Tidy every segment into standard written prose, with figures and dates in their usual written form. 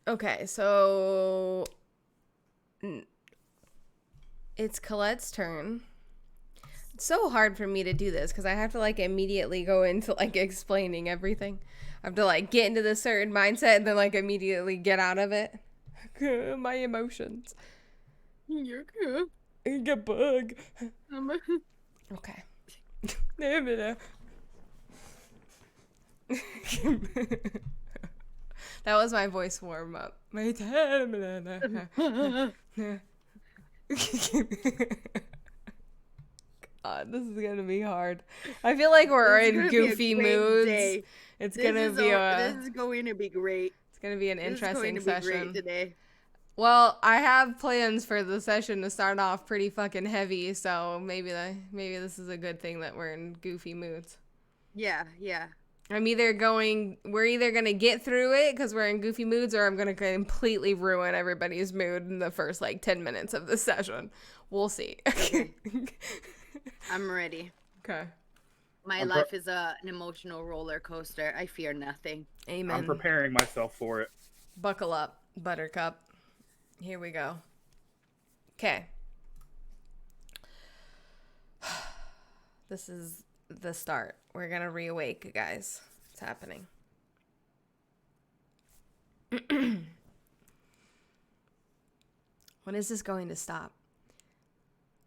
Okay, so it's Colette's turn. It's so hard for me to do this because I have to like immediately go into like explaining everything. I have to like get into the certain mindset and then like immediately get out of it. My emotions. You're good. I get bug. Okay. That was my voice warm up. God, this is gonna be hard. I feel like we're This is in gonna be a goofy great moods. day. It's This gonna is be this is going to be great. it's gonna be an This is going interesting to be great session. today. Well, I have plans for the session to start off pretty fucking heavy, so maybe this is a good thing that we're in goofy moods. Yeah. We're either gonna get through it because we're in goofy moods, or I'm gonna completely ruin everybody's mood in the first like 10 minutes of the session. We'll see. Okay. I'm ready. Okay. My life is an emotional roller coaster. I fear nothing. Amen. I'm preparing myself for it. Buckle up, Buttercup. Here we go. Okay. This is the start. We're gonna reawake, guys. It's happening. When is this going to stop?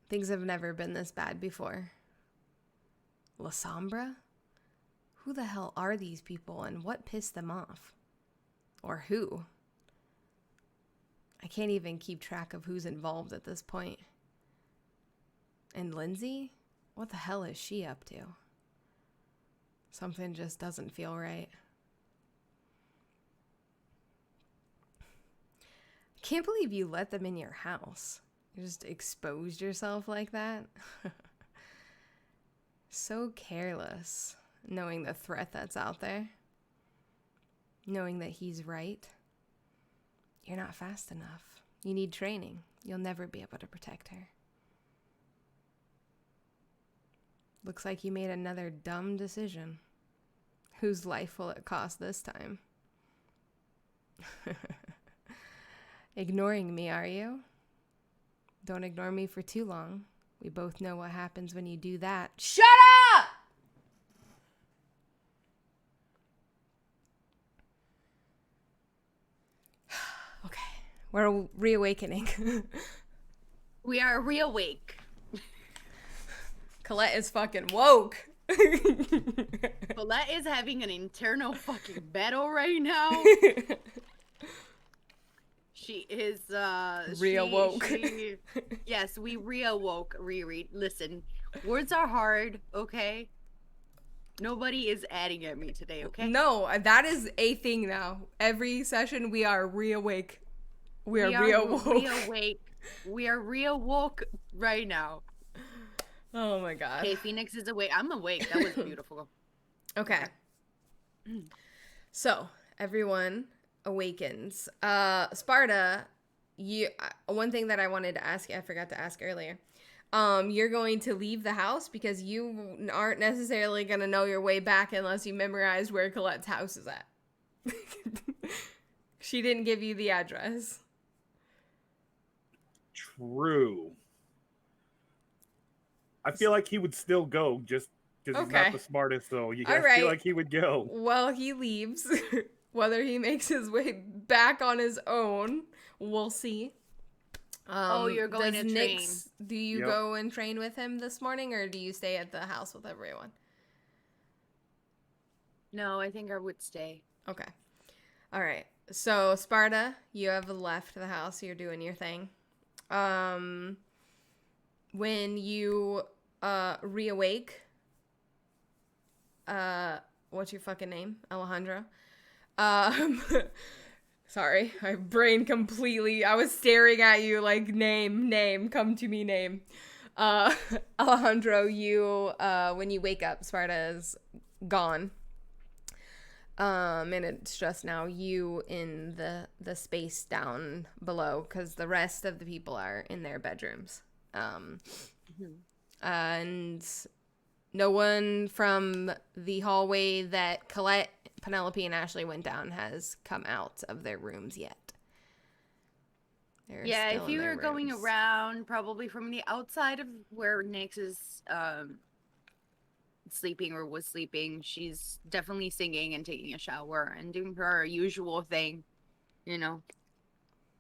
Things have never been this bad before. La Sombra? Who the hell are these people and what pissed them off? Or who? I can't even keep track of who's involved at this point. And Lindsay? What the hell is she up to? Something just doesn't feel right. I can't believe you let them in your house. You just exposed yourself like that. So careless, knowing the threat that's out there. Knowing that he's right. You're not fast enough. You need training. You'll never be able to protect her. Looks like you made another dumb decision. Whose life will it cost this time? Ignoring me, are you? Don't ignore me for too long. We both know what happens when you do that. Shut up! Okay, we're reawakening. We are reawake. Colette is fucking woke. Colette is having an internal fucking battle right now. She is reawoke. Yes, we reawoke, Riri. Listen, words are hard, okay? Nobody is adding at me today, okay? No, that is a thing now. Every session we are reawake. We are reawoke. We are reawoke right now. Oh my god. Okay, Phoenix is awake. I'm awake. That was beautiful. Okay. So, everyone awakens. Sparta, one thing that I wanted to ask you, I forgot to ask earlier. You're going to leave the house because you aren't necessarily going to know your way back unless you memorize where Colette's house is at. She didn't give you the address. True. I feel like he would still go just because he's not the smartest, so I feel like he would go. Well, he leaves. Whether he makes his way back on his own, we'll see. You're going to train. Do you go and train with him this morning, or do you stay at the house with everyone? No, I think I would stay. Okay. All right. So, Sparta, you have left the house. You're doing your thing. When you reawake, what's your fucking name? Alejandro. Sorry, my brain completely, I was staring at you like, name, come to me, name. Alejandro, you, when you wake up, Sparta is gone. And it's just now you in the space down below, because the rest of the people are in their bedrooms. And no one from the hallway that Colette Penelope and Ashley went down has come out of their rooms yet. They're Yeah, still if in you their were going rooms. around, probably from the outside of where Nyx is sleeping or was sleeping, she's definitely singing and taking a shower and doing her usual thing, you know.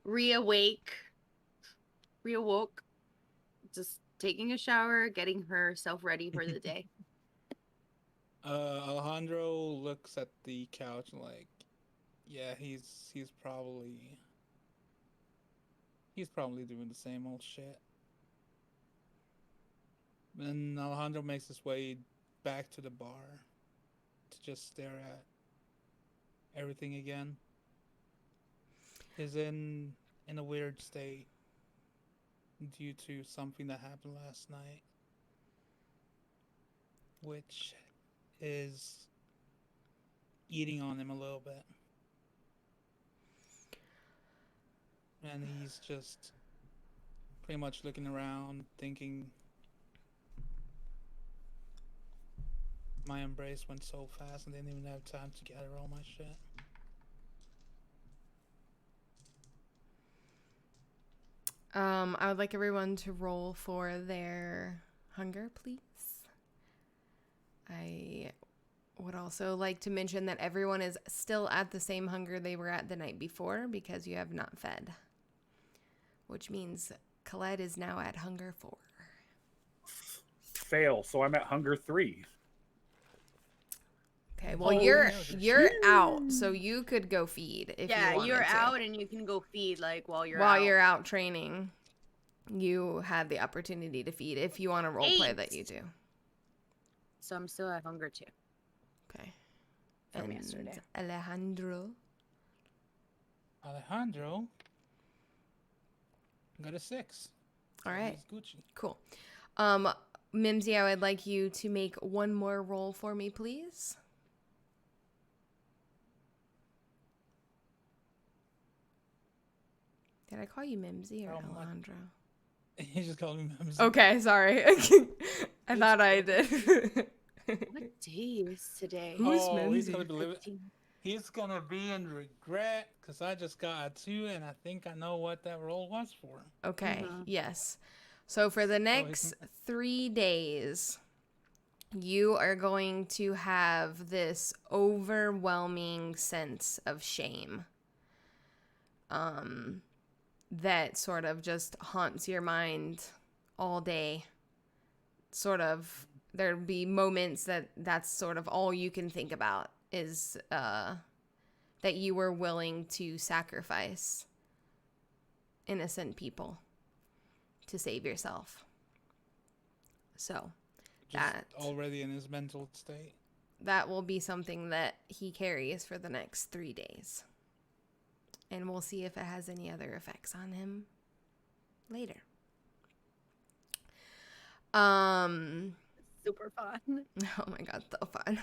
Reawoke, just taking a shower, getting herself ready for the day. Alejandro looks at the couch like, yeah, he's probably doing the same old shit. Then Alejandro makes his way back to the bar to just stare at everything again. He's in a weird state due to something that happened last night, which is eating on him a little bit. And he's just pretty much looking around, thinking, my embrace went so fast and didn't even have time to gather all my shit. I would like everyone to roll for their hunger, please. I would also like to mention that everyone is still at the same hunger they were at the night before because you have not fed. Which means Colette is now at hunger 4. Fail, so I'm at hunger 3. Okay, well Oh, you're out, so you could go feed if you wanted you're to. out and you can go feed while you're While out. you're out training, you have the opportunity to feed if you want to role play 8. that you do. So I'm still at hunger 2. Okay. From And yesterday. Alejandro. Alejandro got a 6. All right. He's Gucci. Cool. Mimsy, I would like you to make one more roll for me, please. Did I call you Mimsy or Alejandro? He just called me Mimsy. Okay, sorry. I thought I did. What day is today? Who's He's Mimsy? gonna be in regret because I just got a 2 and I think I know what that roll was for. Okay, yes. So for the next he's- 3 days, you are going to have this overwhelming sense of shame. That sort of just haunts your mind all day. Sort of, there'd be moments that's sort of all you can think about is that you were willing to sacrifice innocent people to save yourself. So, Just already in his mental state. that will be something that he carries for the next 3 days. And we'll see if it has any other effects on him later. Super fun. Oh my god, so fun.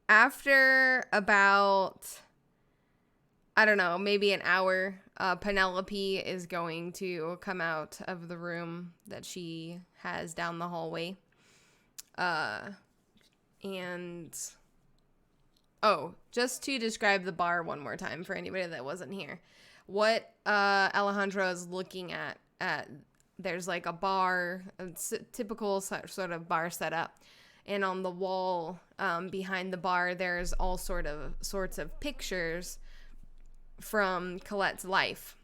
After about, I don't know, maybe an hour, Penelope is going to come out of the room that she has down the hallway. And just to describe the bar one more time for anybody that wasn't here. What Alejandro is looking at, there's like a bar, a typical sort of bar setup. And on the wall behind the bar, there's all sorts of pictures from Colette's life.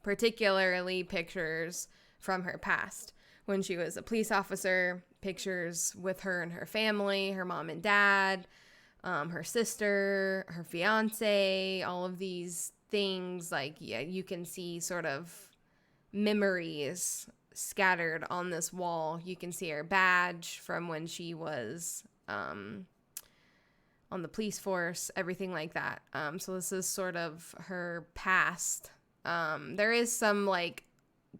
Particularly pictures from her past. When she was a police officer, pictures with her and her family, her mom and dad, her sister, her fiance, all of these things. You can see sort of memories scattered on this wall. You can see her badge from when she was on the police force, everything like that. So this is sort of her past. There is some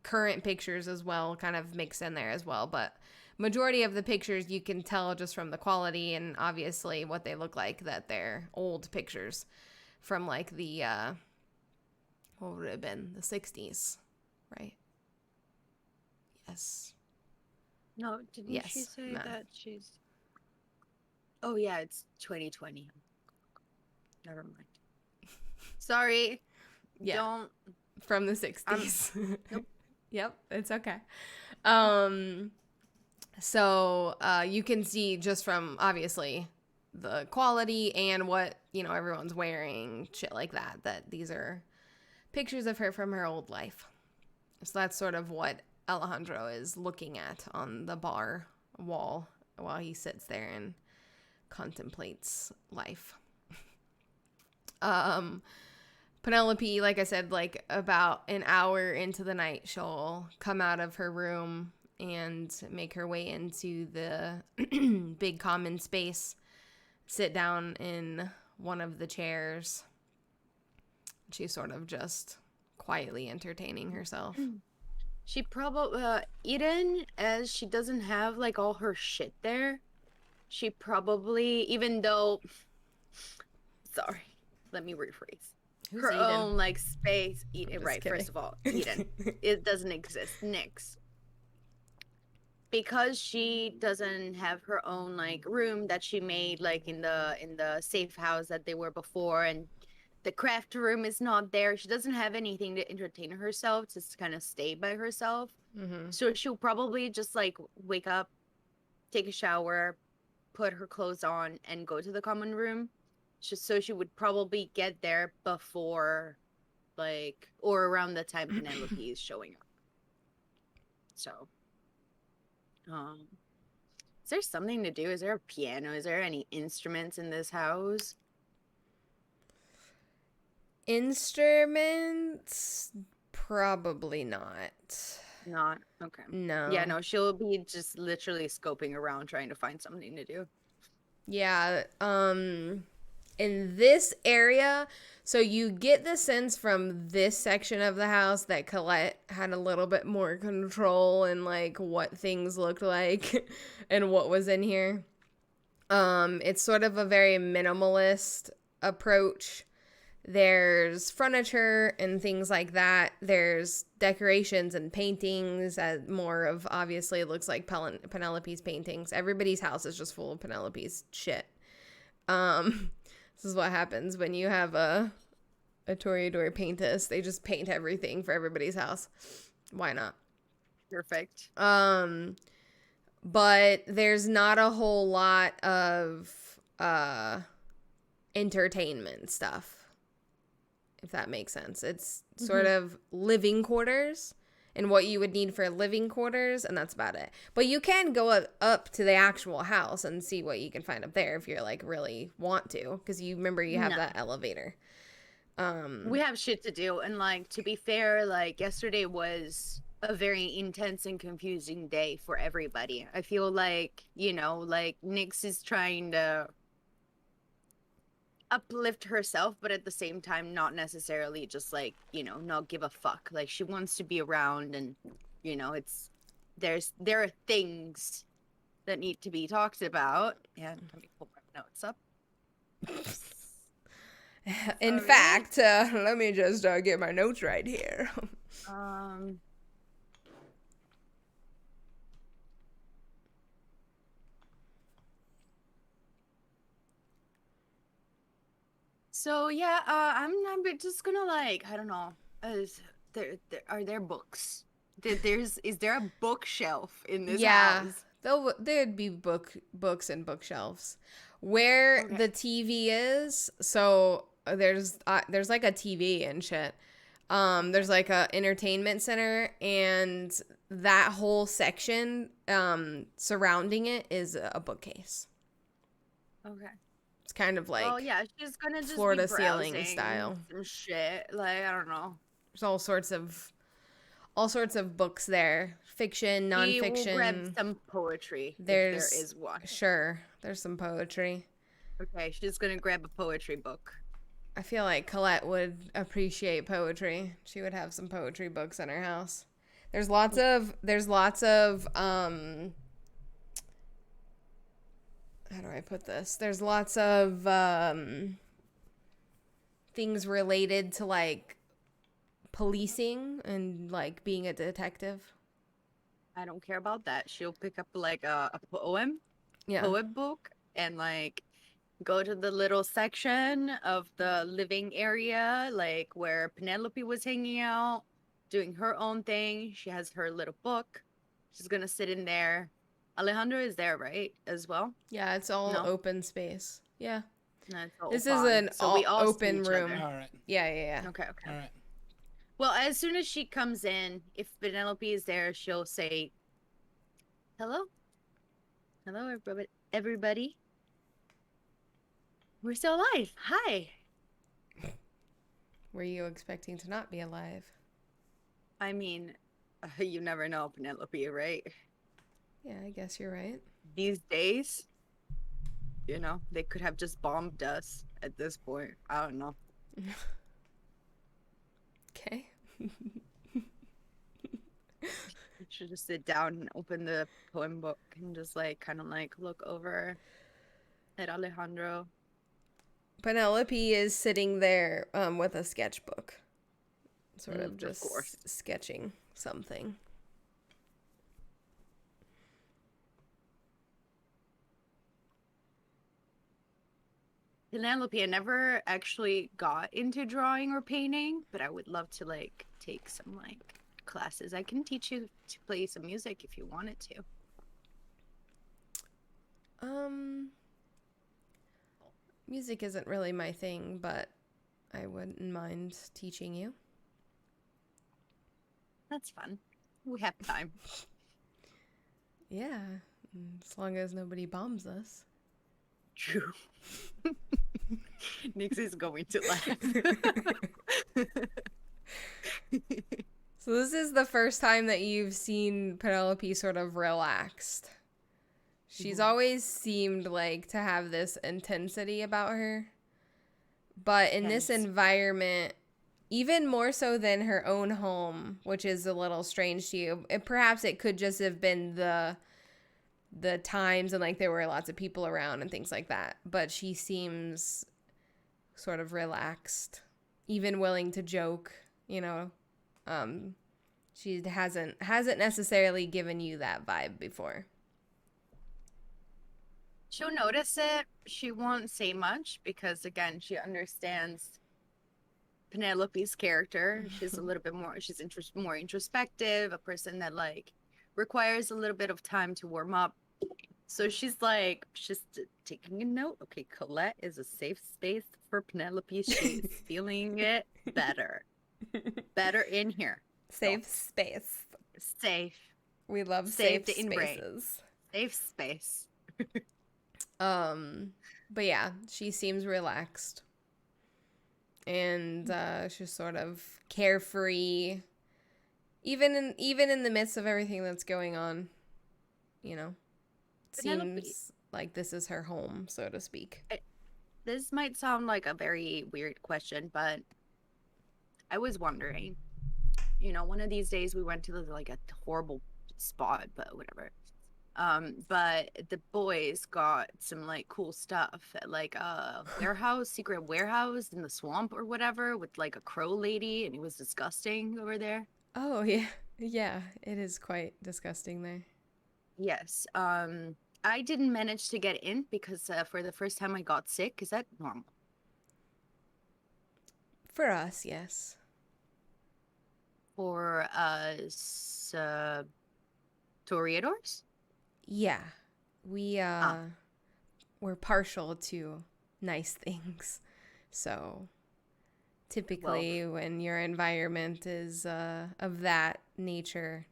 current pictures as well, kind of mixed in there as well, but majority of the pictures you can tell just from the quality and obviously what they look like that they're old pictures from the what would it have been, the 60s, right? Yes. No, didn't Yes, she say math. that she's... Oh, yeah, it's 2020. Never mind. Sorry. Yeah. Don't... From the 60s. Nope. Yep, it's okay. So you can see just from obviously the quality and what, everyone's wearing, shit like that, that these are pictures of her from her old life. So that's sort of what Alejandro is looking at on the bar wall while he sits there and contemplates life. Penelope, like I said, like about an hour into the night, she'll come out of her room and make her way into the big common space, sit down in one of the chairs. She's sort of just quietly entertaining herself. She probably... Eden, as she doesn't have, like, all her shit there, she probably, even though... Sorry, let me rephrase. Who's her Eden? own, like, space. Just Right, kidding. first of all, Eden. It doesn't exist. Nyx. Because she doesn't have her own, like, room that she made, like, in the safe house that they were before, and the craft room is not there. She doesn't have anything to entertain herself, just to kind of stay by herself. Mm-hmm. So she'll probably just, like, wake up, take a shower, put her clothes on, and go to the common room. So she would probably get there before, like, or around the time Penelope is showing up. So, is there something to do? Is there a piano? Is there any instruments in this house? Instruments? Probably not. Not? Okay. No. Yeah, no, she'll be just literally scoping around trying to find something to do. Yeah, in this area, so you get the sense from this section of the house that Colette had a little bit more control in, like, what things looked like and what was in here. It's sort of a very minimalist approach. There's furniture and things like that. There's decorations and paintings. More of, obviously, it looks like Penelope's paintings. Everybody's house is just full of Penelope's shit. This is what happens when you have a Toreador paintist. They just paint everything for everybody's house. Why not? Perfect. But there's not a whole lot of entertainment stuff, if that makes sense. It's sort of living quarters and what you would need for living quarters, and that's about it. But you can go up to the actual house and see what you can find up there if you're, like, really want to, because you remember you have that elevator. We have shit to do, and, like, to be fair, like, yesterday was a very intense and confusing day for everybody. I feel like, like, Nyx is trying to uplift herself, but at the same time not necessarily just, like, not give a fuck. Like, she wants to be around, and there are things that need to be talked about. And let me pull my notes up. In fact, let me just get my notes right here. So yeah, I'm just gonna, like, I don't know. Are there books? Is there a bookshelf in this house? There'd be books and bookshelves. Where the TV is, so there's like a TV and shit. There's like a entertainment center, and that whole section surrounding it is a bookcase. Okay. It's kind of like, oh yeah, she's gonna just floor be to ceiling browsing style. some shit. Like, I don't know. There's all sorts of books there. Fiction, nonfiction. She will grab some poetry if there is one. Sure, there's some poetry. Okay, she's gonna grab a poetry book. I feel like Colette would appreciate poetry. She would have some poetry books in her house. There's lots of how do I put this? There's lots of things related to, like, policing and, like, being a detective. I don't care about that. She'll pick up like a poem, Yeah. poet book, and like go to the little section of the living area, like where Penelope was hanging out, doing her own thing. She has her little book. She's gonna sit in there. Alejandro is there, right? As well? Yeah, it's all No, open space. Yeah. no, it's all This is fine. an So we all see open each room. other. All right. Yeah. Okay, okay. All right. Well, as soon as she comes in, if Penelope is there, she'll say, "Hello, hello, everybody. Everybody, we're still alive. Hi." Were you expecting to not be alive? I mean, you never know, Penelope, right? Yeah, I guess you're right. These days, they could have just bombed us at this point. I don't know. Okay. You should just sit down and open the poem book and just like kind of like look over at Alejandro. Penelope is sitting there with a sketchbook, sort of Of just course. sketching something. Penelope, I never actually got into drawing or painting, but I would love to like take some like classes. I can teach you to play some music if you wanted to. Music isn't really my thing, but I wouldn't mind teaching you. That's fun. We have time. Yeah, as long as nobody bombs us. True. Nix is going to laugh. So this is the first time that you've seen Penelope sort of relaxed. She's always seemed like to have this intensity about her. But in this Yes. environment, even more so than her own home, which is a little strange to you, perhaps it could just have been the times and like there were lots of people around and things like that. But she seems sort of relaxed, even willing to joke, she hasn't necessarily given you that vibe before. She'll notice it. She won't say much because, again, she understands Penelope's character. She's a little bit more, more introspective, a person that like requires a little bit of time to warm up. So she's like, she's taking a note. Okay, Colette is a safe space for Penelope. She's feeling it better. Better in here. Safe space. Safe. We love safe Saved in brain. spaces. Safe space. But yeah, she seems relaxed. And she's sort of carefree. Even in the midst of everything that's going on, Penelope. seems like this is her home, so to speak. This might sound like a very weird question, but I was wondering, one of these days we went to like a horrible spot, but whatever. But the boys got some like cool stuff at like a secret warehouse in the swamp or whatever with like a crow lady, and it was disgusting over there. Oh yeah. Yeah, it is quite disgusting there. Yes. I didn't manage to get in because for the first time I got sick. Is that normal? For us, yes. For us Toreadors? Yeah. We're partial to nice things. So typically when your environment is of that nature,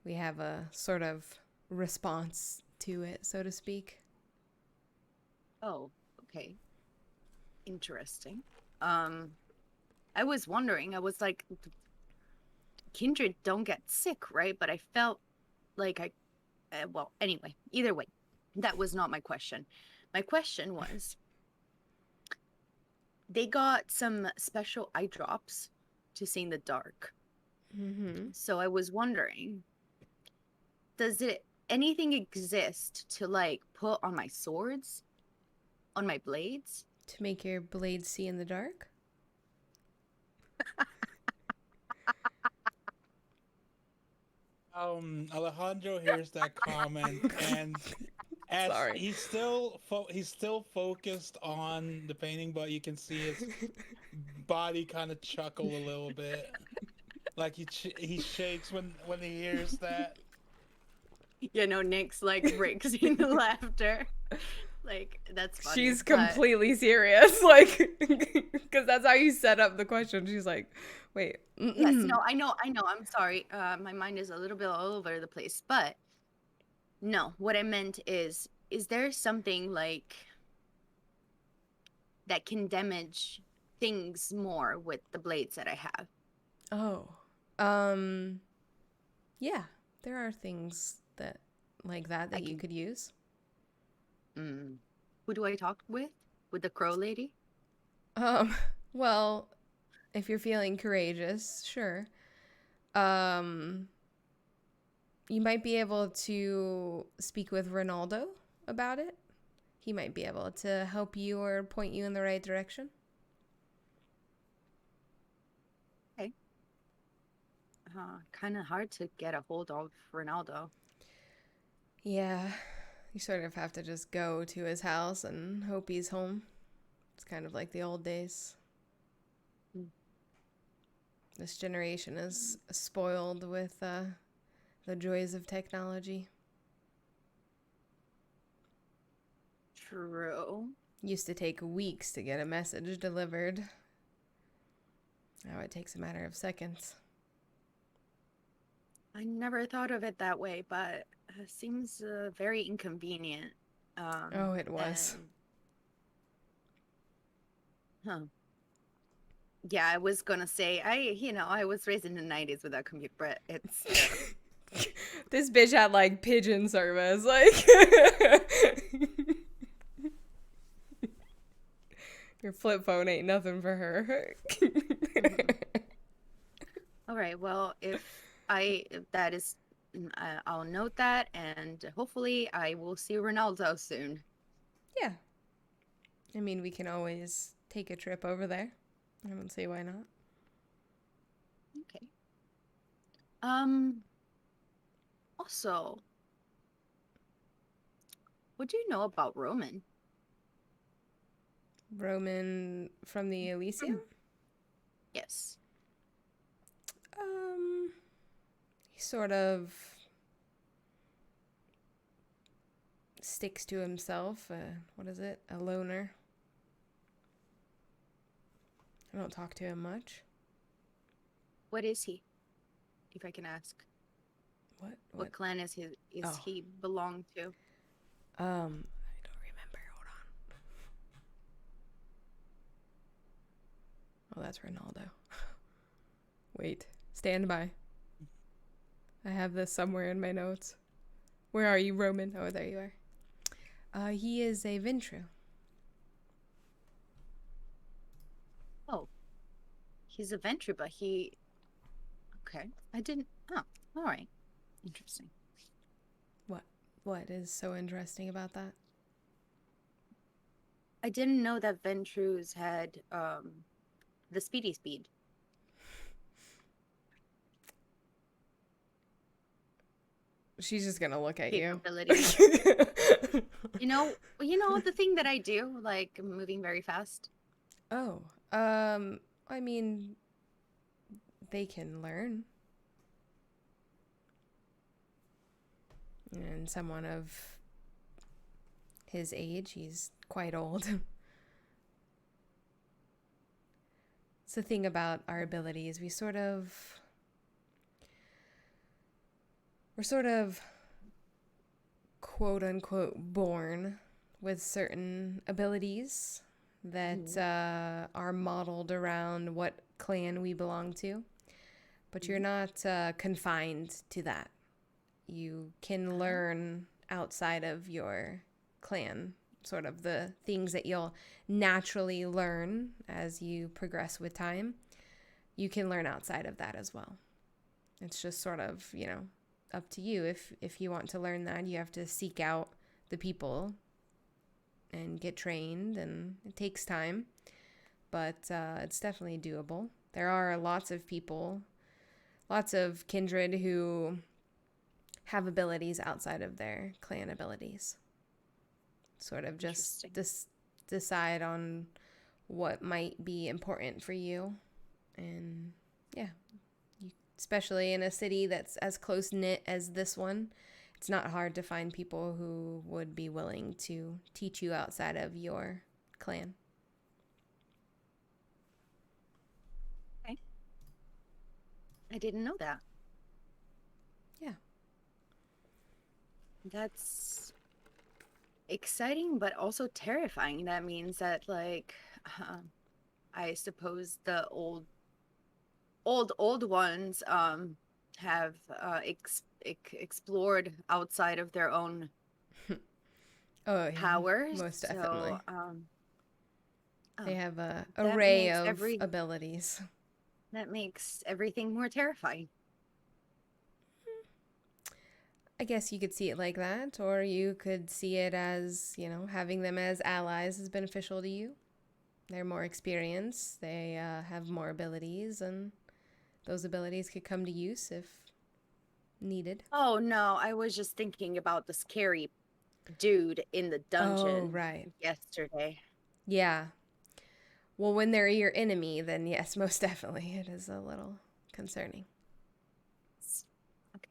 we have a sort of response to it, so to speak. Oh, okay. Interesting. I was wondering, I was like, kindred don't get sick, right? But I felt like well, anyway, either way, that was not my question. My question was, they got some special eye drops to see in the dark. Mm-hmm. So I was wondering, does anything exist to like put on my swords, on my blades? To make your blades see in the dark? Alejandro hears that comment, and as Sorry. he's still focused on the painting, but you can see his body kind of chuckle a little bit, like he shakes when he hears that. Nick's like breaks into laughter. Like, that's funny. She's completely serious, like, because that's how you set up the question. She's like, wait. Yes, no, I know. I'm sorry. My mind is a little bit all over the place, but no, what I meant is there something like that can damage things more with the blades that I have? Oh, yeah, there are things that like that you could use. Who do I talk with? With the crow lady? Well, if you're feeling courageous, sure. You might be able to speak with Ronaldo about it. He might be able to help you or point you in the right direction. Okay. Kind of hard to get a hold of Ronaldo. Yeah, you sort of have to just go to his house and hope he's home. It's kind of like the old days. This generation is spoiled with the joys of technology. True. Used to take weeks to get a message delivered. Now it takes a matter of seconds. I never thought of it that way, but it seems very inconvenient. Oh, it was. Yeah, I was gonna say I was raised in the 90s without computer, but it's this bitch had like pigeon service, like your flip phone ain't nothing for her. All right, well, I'll note that, and hopefully I will see Ronaldo soon. Yeah. I mean, we can always take a trip over there. I don't see why not. Okay. Also, what do you know about Roman? Roman from the Elysium? Yes. He sort of sticks to himself. What is it? A loner. I don't talk to him much. What is he, if I can ask? What clan is he belong to? I don't remember. Hold on. Oh, that's Ronaldo. Wait, stand by. I have this somewhere in my notes. Where are you, Roman? Oh, there you are. He is a Ventru. Oh, he's a Ventru, but okay. I didn't. Oh, all right. Interesting. What is so interesting about that? I didn't know that Ventrus had the speed. She's just gonna look at you. You know the thing that I do, like moving very fast. Oh, I mean, they can learn. And someone of his age, he's quite old. It's the thing about our abilities. We're sort of quote unquote born with certain abilities that are modeled around what clan we belong to. But you're not confined to that. You can learn outside of your clan, sort of the things that you'll naturally learn as you progress with time. You can learn outside of that as well. It's just sort of, up to you. If you want to learn that, you have to seek out the people and get trained, and it takes time, but it's definitely doable. There are lots of people, lots of kindred who have abilities outside of their clan abilities. Sort of just decide on what might be important for you. And yeah, especially in a city that's as close-knit as this one, it's not hard to find people who would be willing to teach you outside of your clan. Okay. I didn't know that. Yeah. That's exciting, but also terrifying. That means that, like, I suppose the old ones have explored outside of their own powers. Most definitely. So, they have an array of abilities. That makes everything more terrifying. I guess you could see it like that, or you could see it as, you know, having them as allies is beneficial to you. They're more experienced, they have more abilities, and those abilities could come to use if needed. Oh, no, I was just thinking about the scary dude in the dungeon yesterday. Yeah. Well, when they're your enemy, then yes, most definitely. It is a little concerning. Okay.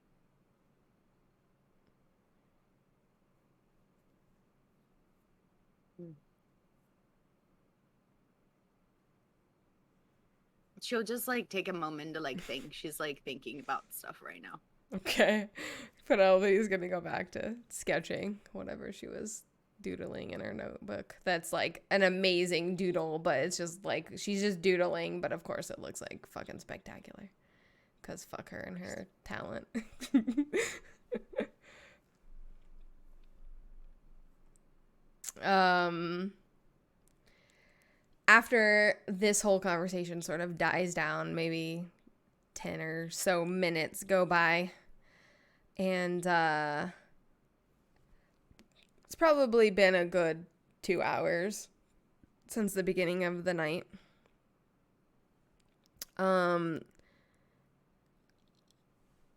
She'll just like take a moment to like think. She's like thinking about stuff right now. Okay. Penelope's gonna go back to sketching whatever she was doodling in her notebook. That's like an amazing doodle, but it's just like she's just doodling, but of course it looks like fucking spectacular. Because fuck her and her talent. After this whole conversation sort of dies down, maybe 10 or so minutes go by, and it's probably been a good 2 hours since the beginning of the night.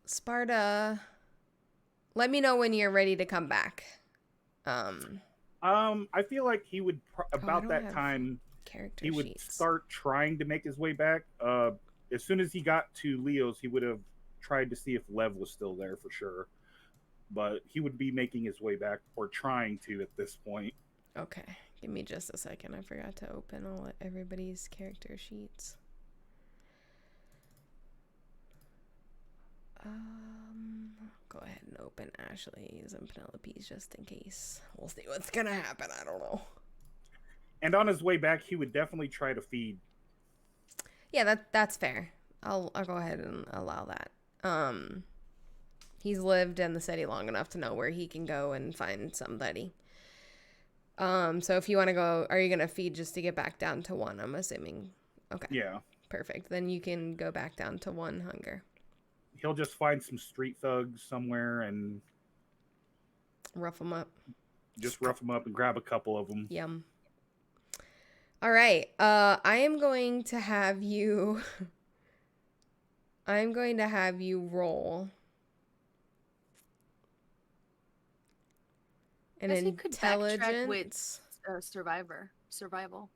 Sparta, let me know when you're ready to come back. I feel like he would about that time he would start trying to make his way back. As soon as he got to Leo's, he would have tried to see if Lev was still there for sure. But he would be making his way back, or trying to at this point. Okay, give me just a second. I forgot to open everybody's character sheets. Go ahead and open Ashley's and Penelope's just in case. We'll see what's gonna happen. I don't know. And on his way back, he would definitely try to feed. Yeah, that's fair. I'll go ahead and allow that. He's lived in the city long enough to know where he can go and find somebody. So if you want to go, are you gonna feed just to get back down to 1? I'm assuming. Okay. Yeah. Perfect. Then you can go back down to 1 hunger. He'll just find some street thugs somewhere and rough them up. Just rough them up and grab a couple of them. Yum. All right. I am going to have you roll an intelligence with survival.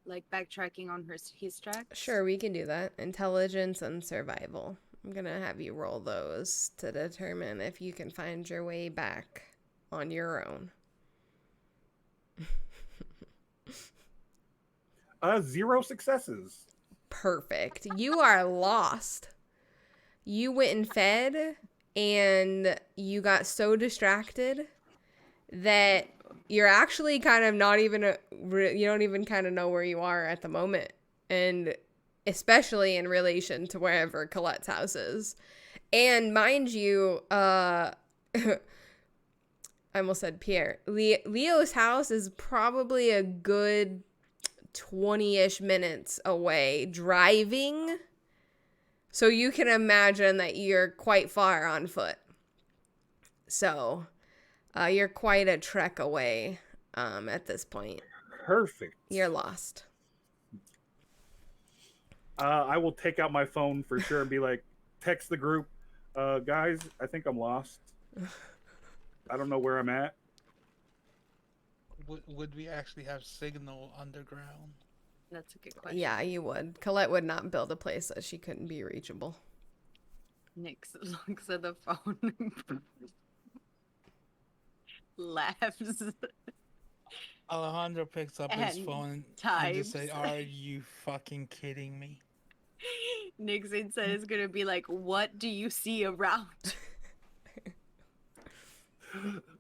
Like backtracking on his tracks? Sure, we can do that. Intelligence and survival. I'm going to have you roll those to determine if you can find your way back on your own. 0 successes. Perfect. You are lost. You went and fed, and you got so distracted that you're actually kind of not even, you don't even kind of know where you are at the moment. And especially in relation to wherever Colette's house is. And mind you, I almost said Pierre. Leo's house is probably a good 20-ish minutes away driving. So you can imagine that you're quite far on foot. So you're quite a trek away at this point. Perfect. You're lost. I will take out my phone for sure and be like, text the group. Guys, I think I'm lost. I don't know where I'm at. Would we actually have signal underground? That's a good question. Yeah, you would. Colette would not build a place that she couldn't be reachable. Nyx looks at the phone, laughs. Alejandro picks up his phone and just say, "Are you fucking kidding me?" Nyx instead is gonna be like, "What do you see around?"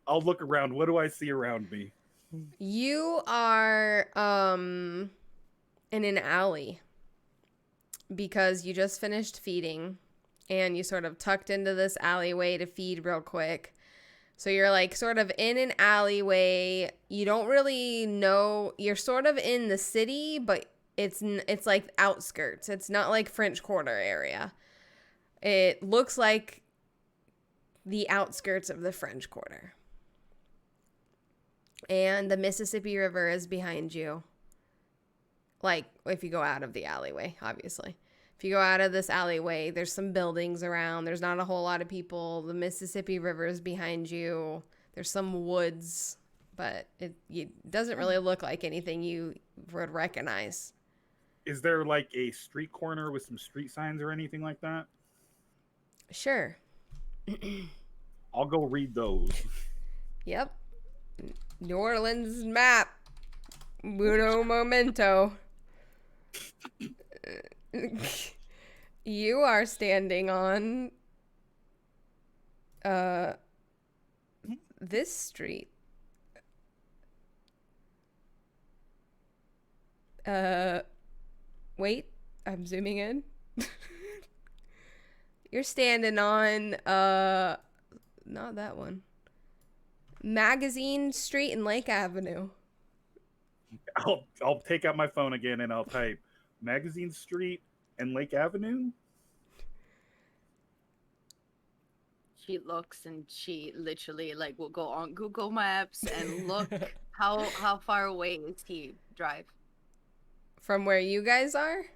I'll look around. What do I see around me? You are in an alley because you just finished feeding and you sort of tucked into this alleyway to feed real quick. So you're like sort of in an alleyway. You don't really know. You're sort of in the city, but it's like outskirts. It's not like French Quarter area. It looks like the outskirts of the French Quarter. And the Mississippi River is behind you. Like, if you go out of the alleyway, obviously. If you go out of this alleyway, there's some buildings around. There's not a whole lot of people. The Mississippi River is behind you. There's some woods, but it doesn't really look like anything you would recognize. Is there like a street corner with some street signs or anything like that? Sure. I'll go read those. Yep. New Orleans map. Uno momento. You are standing on this street. Wait, I'm zooming in. You're standing on not that one. Magazine Street and Lake Avenue. I'll take out my phone again and I'll type Magazine Street and Lake Avenue. She looks and she literally like will go on Google Maps and look how far away is he drive from where you guys are?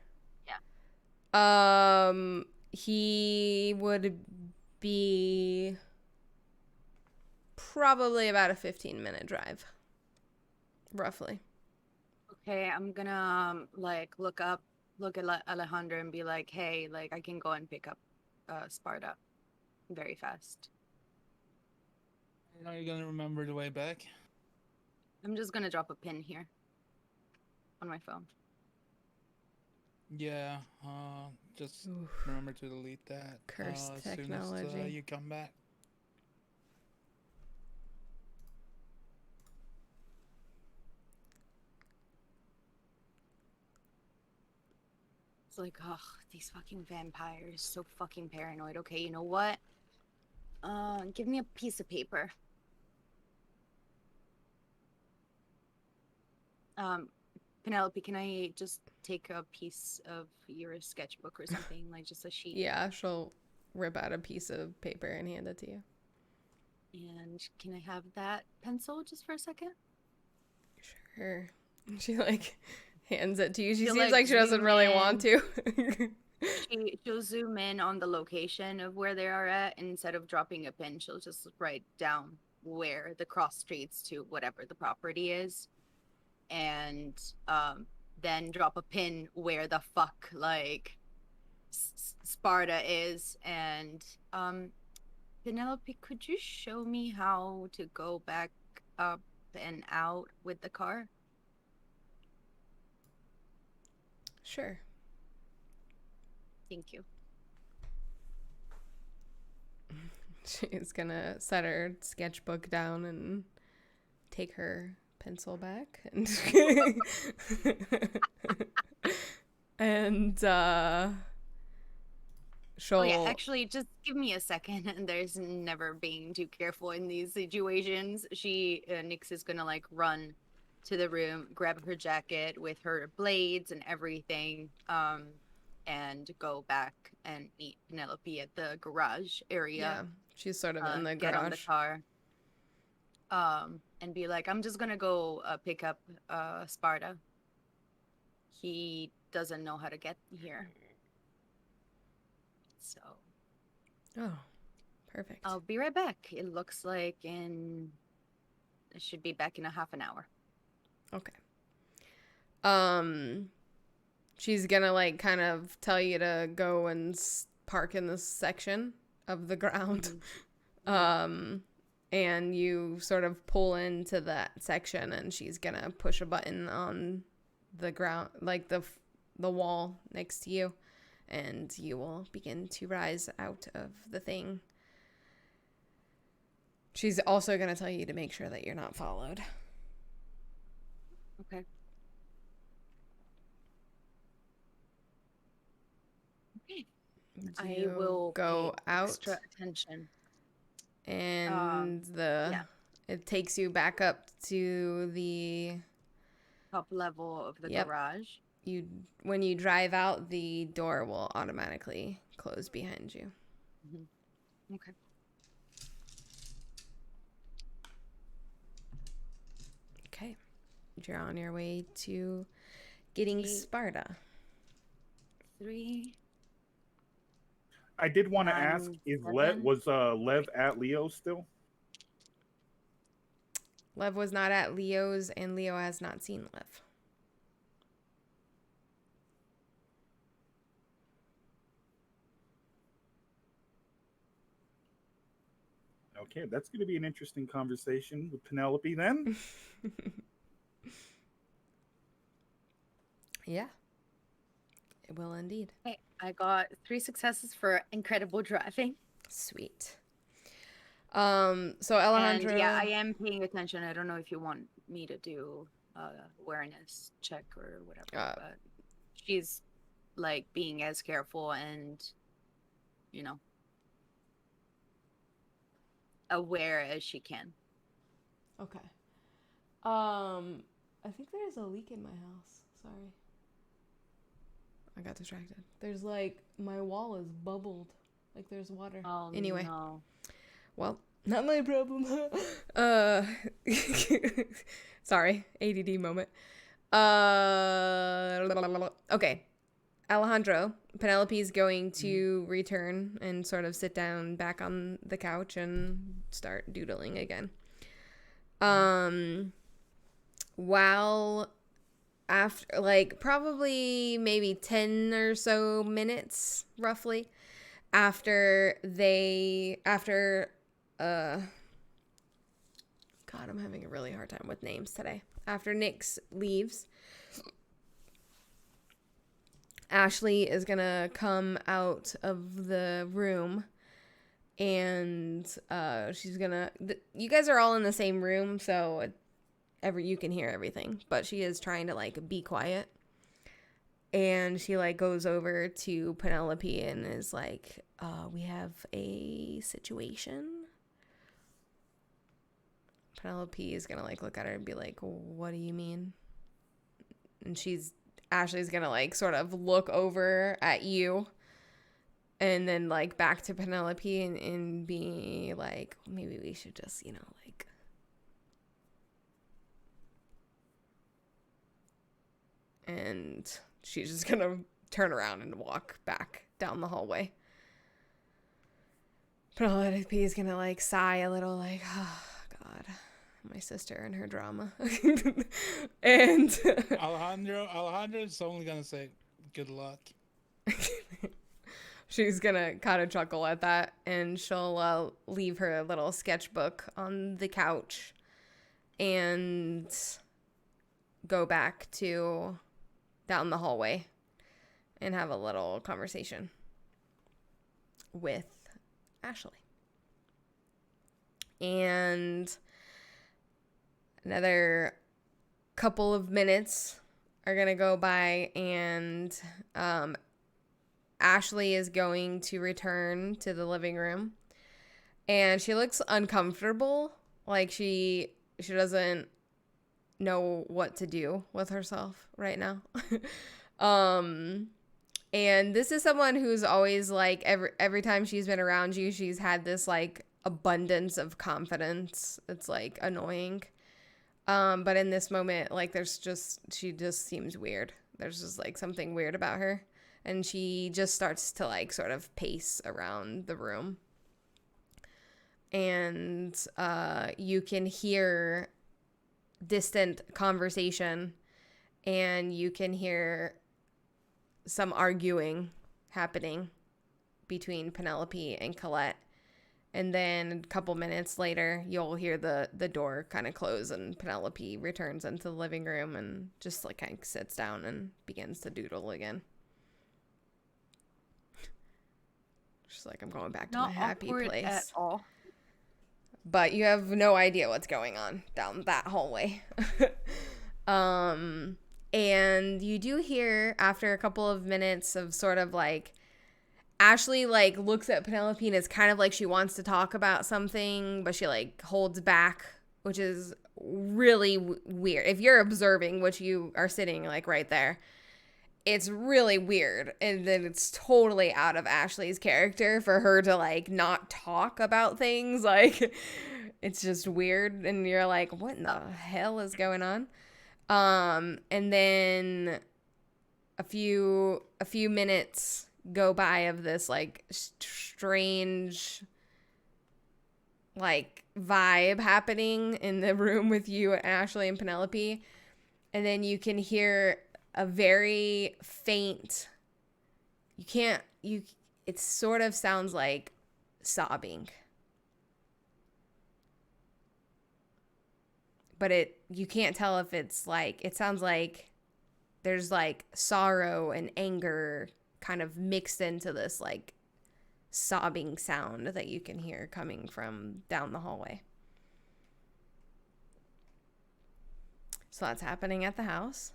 Yeah. He would be probably about a 15-minute drive. Roughly. Okay, I'm gonna like look at Alejandro and be like, hey, like I can go and pick up Sparta very fast. Are you gonna remember the way back? I'm just gonna drop a pin here on my phone. Yeah, just remember to delete that. Cursed technology. As soon as you come back. It's like, ugh, these fucking vampires, so fucking paranoid. Okay, you know what? Give me a piece of paper. Penelope, can I just take a piece of your sketchbook or something, like just a sheet? Yeah, she'll rip out a piece of paper and hand it to you. And can I have that pencil just for a second? Sure. She like hands it to you. She seems like she doesn't really want to. She'll zoom in on the location of where they are at, and instead of dropping a pin, she'll just write down where the cross streets to whatever the property is, and then drop a pin where the fuck like Sparta is. And Penelope, could you show me how to go back up and out with the car? Sure. Thank you. She's gonna set her sketchbook down and take her pencil back and and she'll... Oh yeah, actually, just give me a second. And there's never being too careful in these situations. Nyx is gonna like run to the room, grab her jacket with her blades and everything, and go back and meet Penelope at the garage area. Yeah, she's sort of in the get garage. on the car, and be like, I'm just gonna go pick up Sparta. He doesn't know how to get here. So Oh, perfect. I'll be right back. It looks like I should be back in a half an hour. Okay. She's gonna like kind of tell you to go and park in this section of the ground. Mm-hmm. And you sort of pull into that section, and she's gonna push a button on the ground, like the wall next to you, and you will begin to rise out of the thing. She's also gonna tell you to make sure that you're not followed. Okay. I will go pay out extra attention. and Yeah. it takes you back up to the Top level of the Yep. garage. When you drive out, the door will automatically close behind you. Mm-hmm. Okay. Okay. You're on your way to getting Sparta. 3. I did want to ask: was Lev at Leo's still? Lev was not at Leo's, and Leo has not seen Lev. Okay, that's going to be an interesting conversation with Penelope then. Yeah, it will indeed. Okay, I got 3 successes for incredible driving. Sweet. So Alejandro. And yeah, I am paying attention. I don't know if you want me to do awareness check or whatever, but she's like being as careful and, aware as she can. Okay. I think there's a leak in my house. Sorry. I got distracted. There's like, my wall is bubbled. Like there's water. Oh, anyway. No. Well, not my problem. Sorry, ADD moment. Okay. Alejandro, Penelope's going to return and sort of sit down back on the couch and start doodling again. While after, like, probably maybe 10 or so minutes, roughly, after God, I'm having a really hard time with names today. After Nyx leaves, Ashley is gonna come out of the room, and she's gonna. You guys are all in the same room, so you can hear everything. But she is trying to like be quiet, and she like goes over to Penelope and is like, "We have a situation." Penelope is gonna like look at her and be like, "What do you mean?" And Ashley's gonna like sort of look over at you and then like back to Penelope and be like, maybe we should just, like, and she's just gonna turn around and walk back down the hallway. Penelope is gonna like sigh a little, like, oh God, my sister and her drama. And Alejandro's only gonna say good luck. She's gonna kind of chuckle at that, and she'll leave her little sketchbook on the couch and go back to down the hallway and have a little conversation with Ashley. And another couple of minutes are gonna go by, and Ashley is going to return to the living room, and she looks uncomfortable, like she doesn't know what to do with herself right now. And this is someone who's always like, every time she's been around you, she's had this like abundance of confidence. It's like annoying. But in this moment, like she just seems weird. There's just like something weird about her. And she just starts to like sort of pace around the room and you can hear distant conversation, and you can hear some arguing happening between Penelope and Colette. And then a couple minutes later, you'll hear the door kind of close, and Penelope returns into the living room and just like kind of sits down and begins to doodle again. Just like, I'm going back to my happy place. At all. But you have no idea what's going on down that hallway. And you do hear, after a couple of minutes of sort of like, Ashley like looks at Penelope and it's kind of like she wants to talk about something, but she like holds back, which is really weird. If you're observing, which you are sitting like right there, it's really weird. And then it's totally out of Ashley's character for her to like not talk about things. Like, it's just weird. And you're like, what in the hell is going on? And then a few minutes go by of this like strange like vibe happening in the room with you, Ashley, and Penelope. And then you can hear a very faint, it sort of sounds like sobbing. But you can't tell if it's like, it sounds like there's like sorrow and anger kind of mixed into this like sobbing sound that you can hear coming from down the hallway. So that's happening at the house.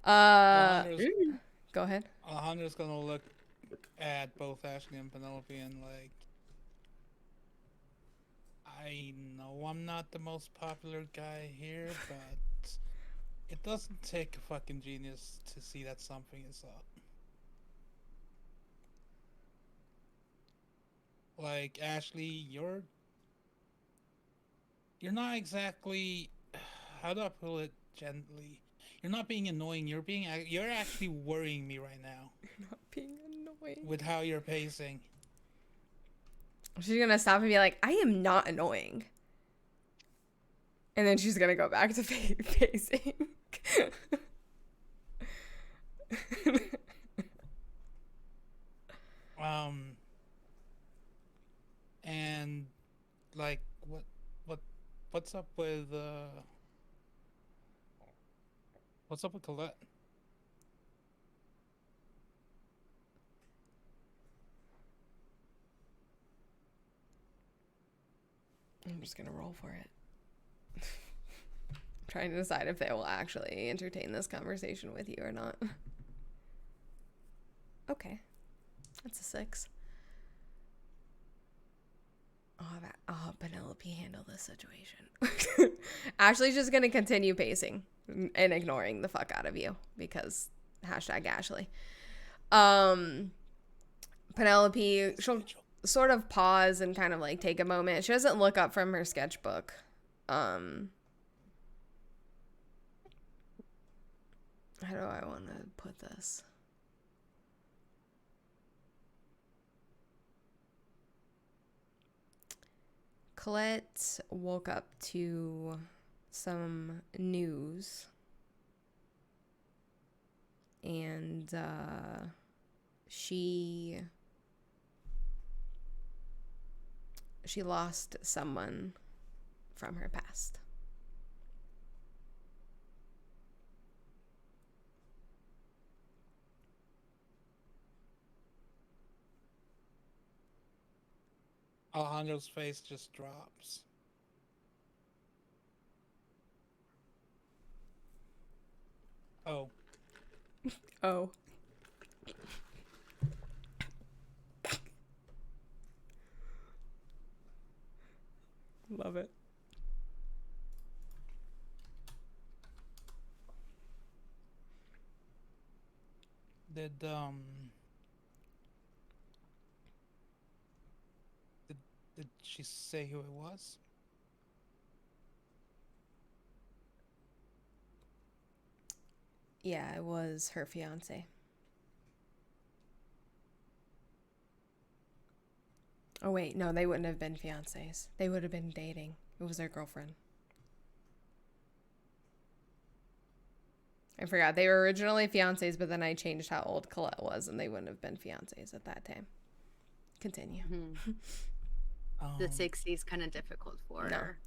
Go ahead. Alejandra's gonna look at both Ashley and Penelope and like, I know I'm not the most popular guy here, but it doesn't take a fucking genius to see that something is up. Like, Ashley, you're not exactly, how do I put it gently? You're not being annoying. You're actually worrying me right now. You're not being annoying. With how you're pacing. She's gonna stop and be like, I am not annoying. And then she's gonna go back to pacing. And like, what's up with Colette? I'm just gonna roll for it. Trying to decide if they will actually entertain this conversation with you or not. Okay. That's a 6. Oh, Penelope handle this situation. Ashley's just gonna continue pacing and ignoring the fuck out of you because #Ashley. Penelope, she'll sort of pause and kind of like take a moment. She doesn't look up from her sketchbook. How do I want to put this? Colette woke up to some news, and she lost someone from her past. Alejandra's face just drops. Oh. Oh. Love it. Did she say who it was? Yeah, it was her fiance. Oh, wait. No, they wouldn't have been fiancés. They would have been dating. It was their girlfriend. I forgot. They were originally fiancés, but then I changed how old Colette was, and they wouldn't have been fiancés at that time. Continue. Mm-hmm. The 60s kind of difficult for her.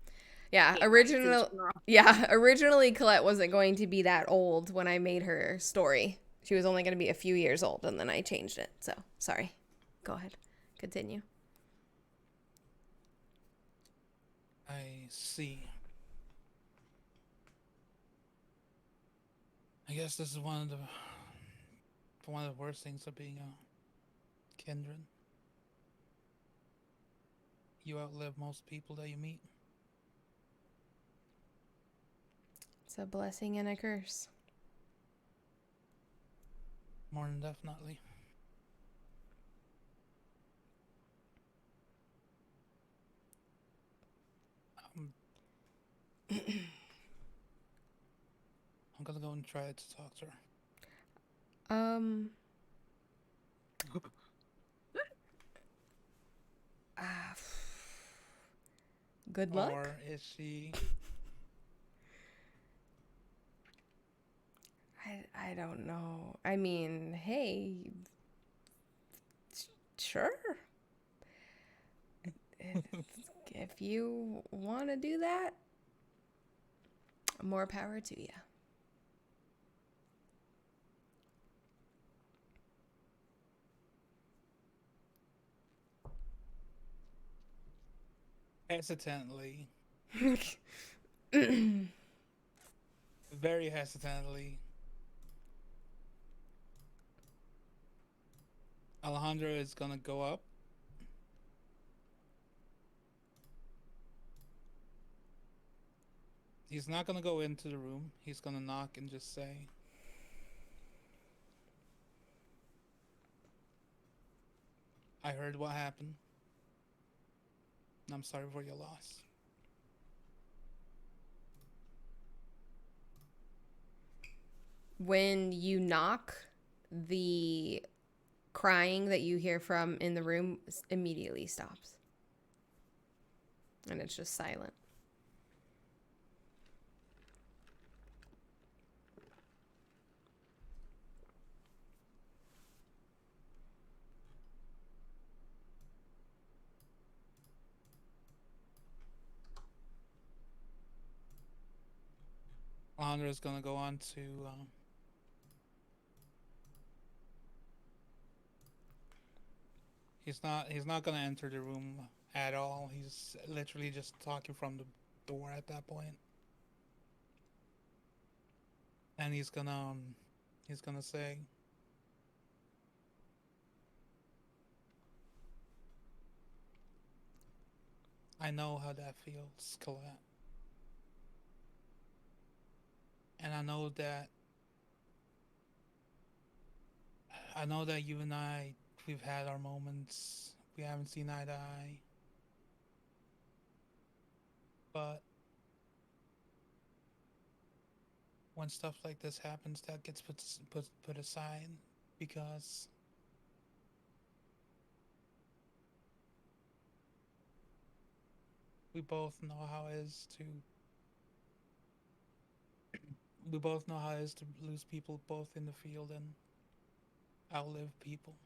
Yeah, originally Colette wasn't going to be that old when I made her story. She was only going to be a few years old, and then I changed it. So, sorry. Go ahead. Continue. I see. I guess this is one of the worst things of being a kindred. You outlive most people that you meet. It's a blessing and a curse. More than definitely. I'm gonna go and try to talk to her. Good luck. Or is she? I don't know. I mean, hey, sure. If you want to do that, more power to you. Hesitantly. Very hesitantly. Alejandro is gonna go up. He's not gonna go into the room. He's gonna knock and just say, I heard what happened. I'm sorry for your loss. When you knock, the crying that you hear from in the room immediately stops. And it's just silent. Alejandro is gonna go on to he's not gonna enter the room at all. He's literally just talking from the door at that point. And he's gonna say, I know how that feels, Colette. And I know that you and I, we've had our moments. We haven't seen eye to eye. But when stuff like this happens, that gets put aside because we both know how it is to lose people both in the field and outlive people.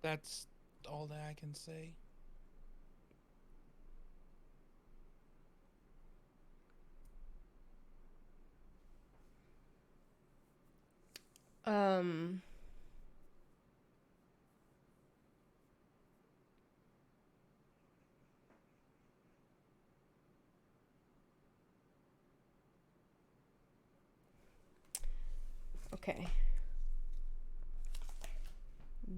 That's all that I can say. Okay.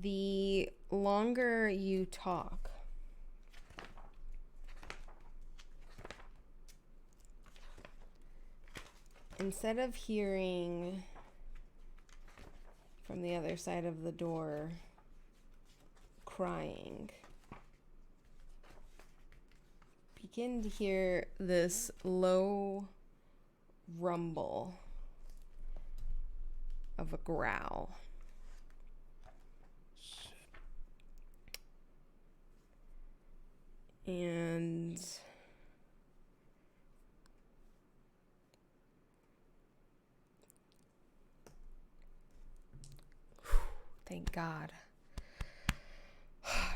The longer you talk, instead of hearing from the other side of the door crying, begin to hear this low rumble of a growl. And thank God.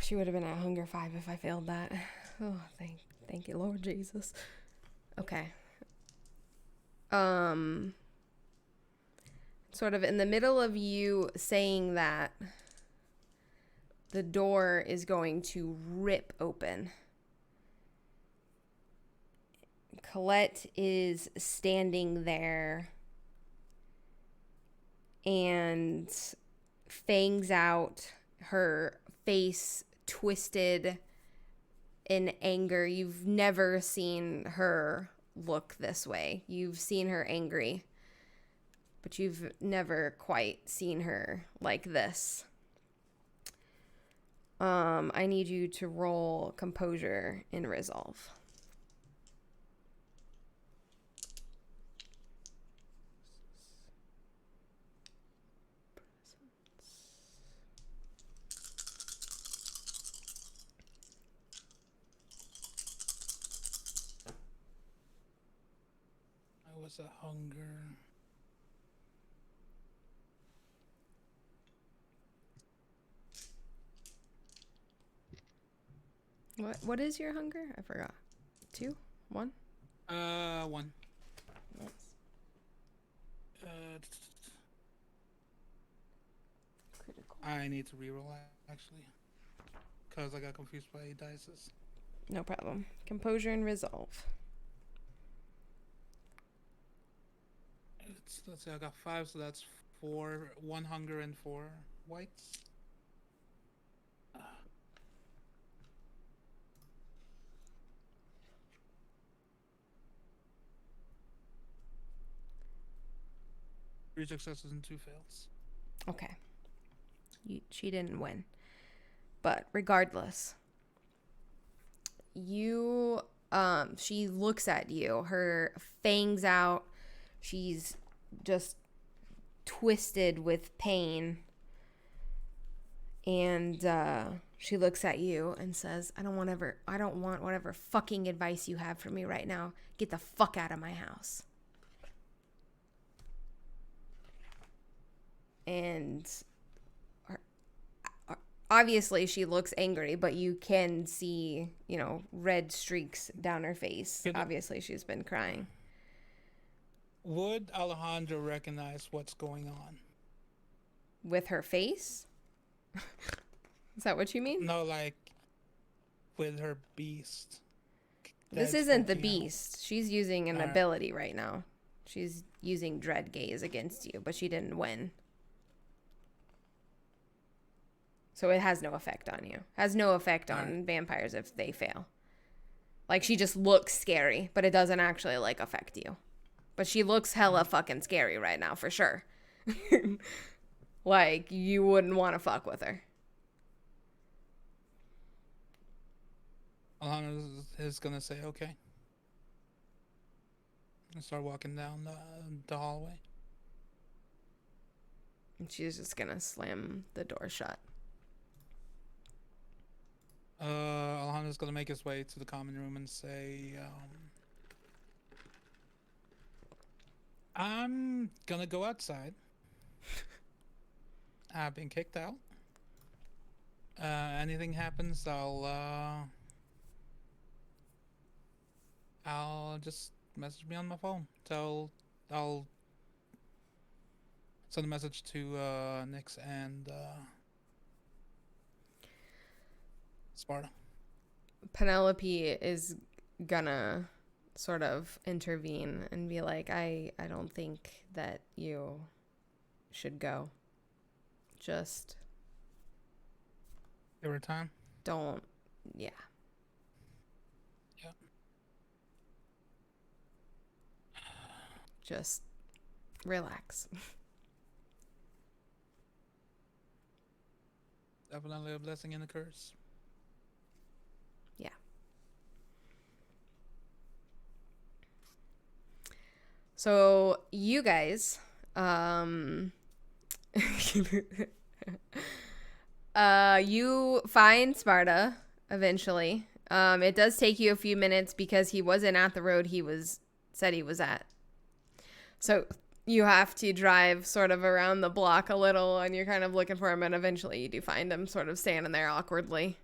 She would have been at Hunger 5 if I failed that. Oh, thank you, Lord Jesus. Okay. Sort of in the middle of you saying that, the door is going to rip open. Colette is standing there and fangs out, her face twisted in anger. You've never seen her look this way. You've seen her angry, but you've never quite seen her like this. I need you to roll composure and resolve. I was a hunger. What is your hunger? I forgot. 2? 1? 1. Nice. Critical. I need to reroll actually, because I got confused by dices. No problem. Composure and resolve. Let's see, I got 5, so that's 4, 1 hunger and 4 whites. Three successes and 2 fails. Okay. She didn't win. But regardless, she looks at you, her fangs out. She's just twisted with pain. And she looks at you and says, I don't want whatever fucking advice you have for me right now. Get the fuck out of my house. And obviously she looks angry, but you can see, red streaks down her face. Obviously she's been crying. Would Alejandro recognize what's going on? With her face? Is that what you mean? No, like with her beast. This isn't the beast. She's using an ability right now. She's using Dread Gaze against you, but she didn't win. So it has no effect on you. Has no effect on vampires if they fail. Like, she just looks scary, but it doesn't actually, affect you. But she looks hella fucking scary right now, for sure. Like, you wouldn't want to fuck with her. Alana is gonna say, okay. And start walking down the hallway. And she's just gonna slam the door shut. Alejandro's gonna make his way to the common room and say, I'm gonna go outside. I've been kicked out. Anything happens, I'll just message me on my phone. I'll send a message to Nyx and Sparta. Penelope is gonna sort of intervene and be like, I don't think that you should go. Just every time. Don't. Yeah. Yep. Just relax. Definitely a blessing and a curse. Yeah. So you guys, you find Sparta eventually. It does take you a few minutes because he wasn't at the road said he was at. So you have to drive sort of around the block a little, and you're kind of looking for him, and eventually you do find him sort of standing there awkwardly,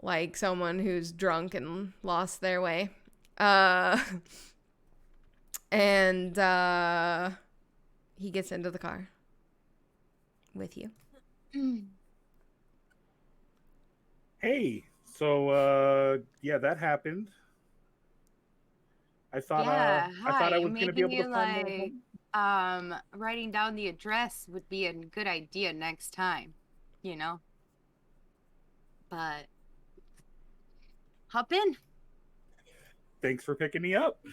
like someone who's drunk and lost their way. And he gets into the car with you. Hey, so yeah, that happened. I thought I was gonna be able to find my home. Writing down the address would be a good idea next time, you know. But hop in. Thanks for picking me up.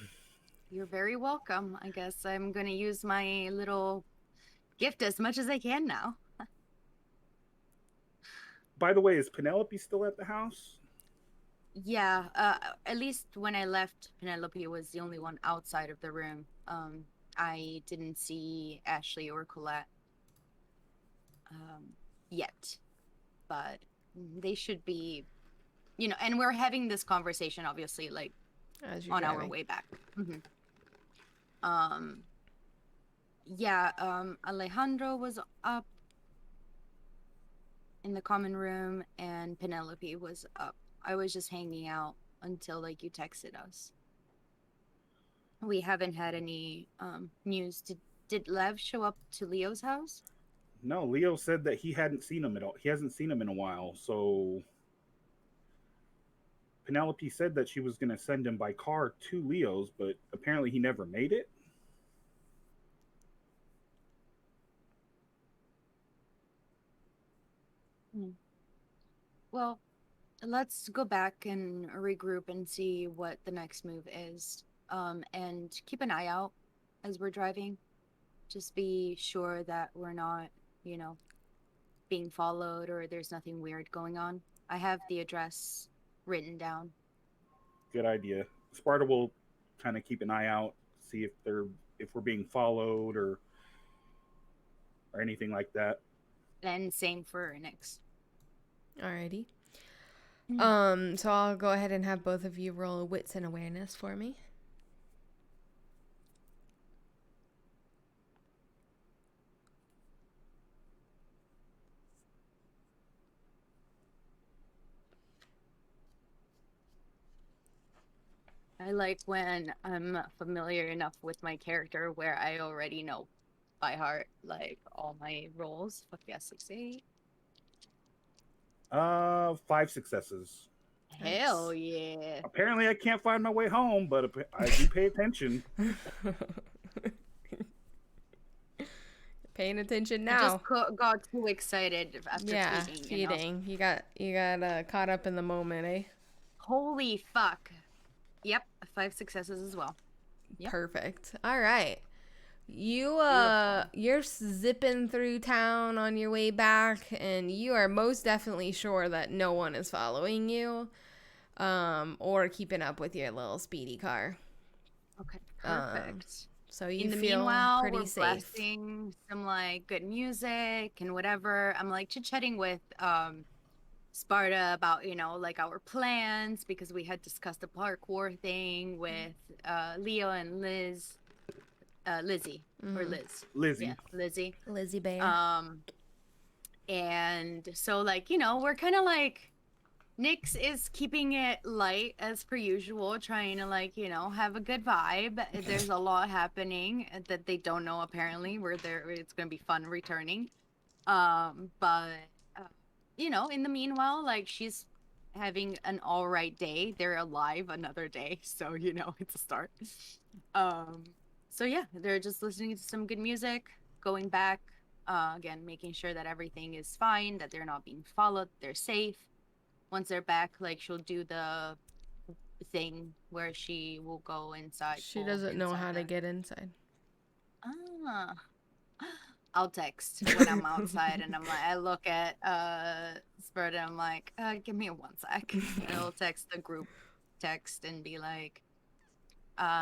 You're very welcome. I guess I'm gonna use my little gift as much as I can now. By the way, is Penelope still at the house? Yeah, at least when I left, Penelope was the only one outside of the room. I didn't see Ashley or Colette yet, but they should be, you know, and we're having this conversation, obviously, like, on our way back. Alejandro was up in the common room, and Penelope was up. I was just hanging out until, like, you texted us. We haven't had any news. Did Lev show up to Leo's house? No, Leo said that he hadn't seen him at all. He hasn't seen him in a while. So Penelope said that she was going to send him by car to Leo's, but apparently he never made it. Well, let's go back and regroup and see what the next move is. And keep an eye out as we're driving. Just be sure that we're not, you know, being followed or there's nothing weird going on. I have the address written down. Good idea. Sparta will kind of keep an eye out, see if we're being followed or anything like that. And same for Nyx. Alrighty. So I'll go ahead and have both of you roll wits and awareness for me. I like when I'm familiar enough with my character where I already know by heart, like, all my rolls. Fuck yeah, 6-8. 5 successes. Hell yeah. Apparently I can't find my way home, but I do pay attention. Paying attention now. Just got too excited after feeding. You got caught up in the moment, eh? Holy fuck. Yep, 5 successes as well. Yep. Perfect. All right. You're zipping through town on your way back, and you are most definitely sure that no one is following you, or keeping up with your little speedy car. Okay, perfect. So you in the feel meanwhile, pretty we're safe. blasting some like good music and whatever. I'm like chit-chatting with Sparta about, you know, like our plans, because we had discussed the parkour thing with Leo and Lizzie. Or Liz. Lizzie. Yeah, Lizzie. Lizzie Bear. And so, like, you know, we're kind of like, Nyx is keeping it light as per usual, trying to, like, you know, have a good vibe. There's a lot happening that they don't know, apparently, where it's going to be fun returning. But, you know, in the meanwhile, like, she's having an all right day. They're alive another day. So, you know, it's a start. So yeah, they're just listening to some good music, going back, again, making sure that everything is fine, that they're not being followed, they're safe. Once they're back, like, she'll do the thing where she will go inside. She doesn't know how to get inside. I'll text when I'm outside, and I'm like, I look at Sparta, I'm like, give me 1 sec. And I'll text the group text and be like,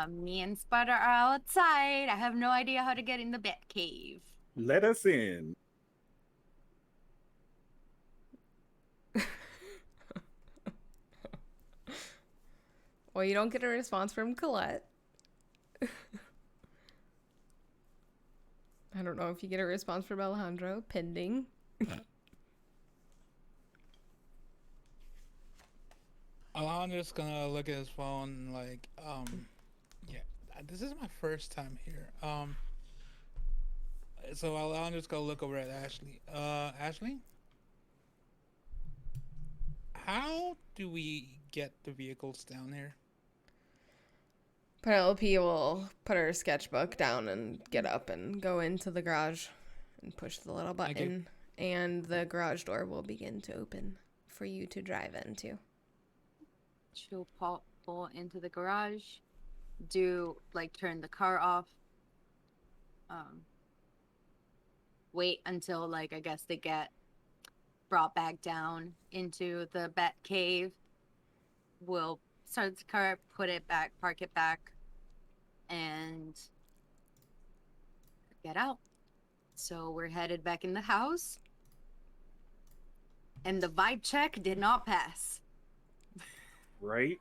Me and Sparta are outside. I have no idea how to get in the bat cave. Let us in. Well, you don't get a response from Colette. I don't know if you get a response from Alejandro. Pending. Alejandro's gonna look at his phone like, yeah, this is my first time here. So Alejandro's gonna look over at Ashley. Ashley, how do we get the vehicles down here? Penelope will put her sketchbook down and get up and go into the garage and push the little button, and the garage door will begin to open for you to drive into. She'll pull into the garage, turn the car off, wait until, I guess they get brought back down into the bat cave. We'll start the car, put it back, park it back, and get out. So we're headed back in the house. And the vibe check did not pass. Right?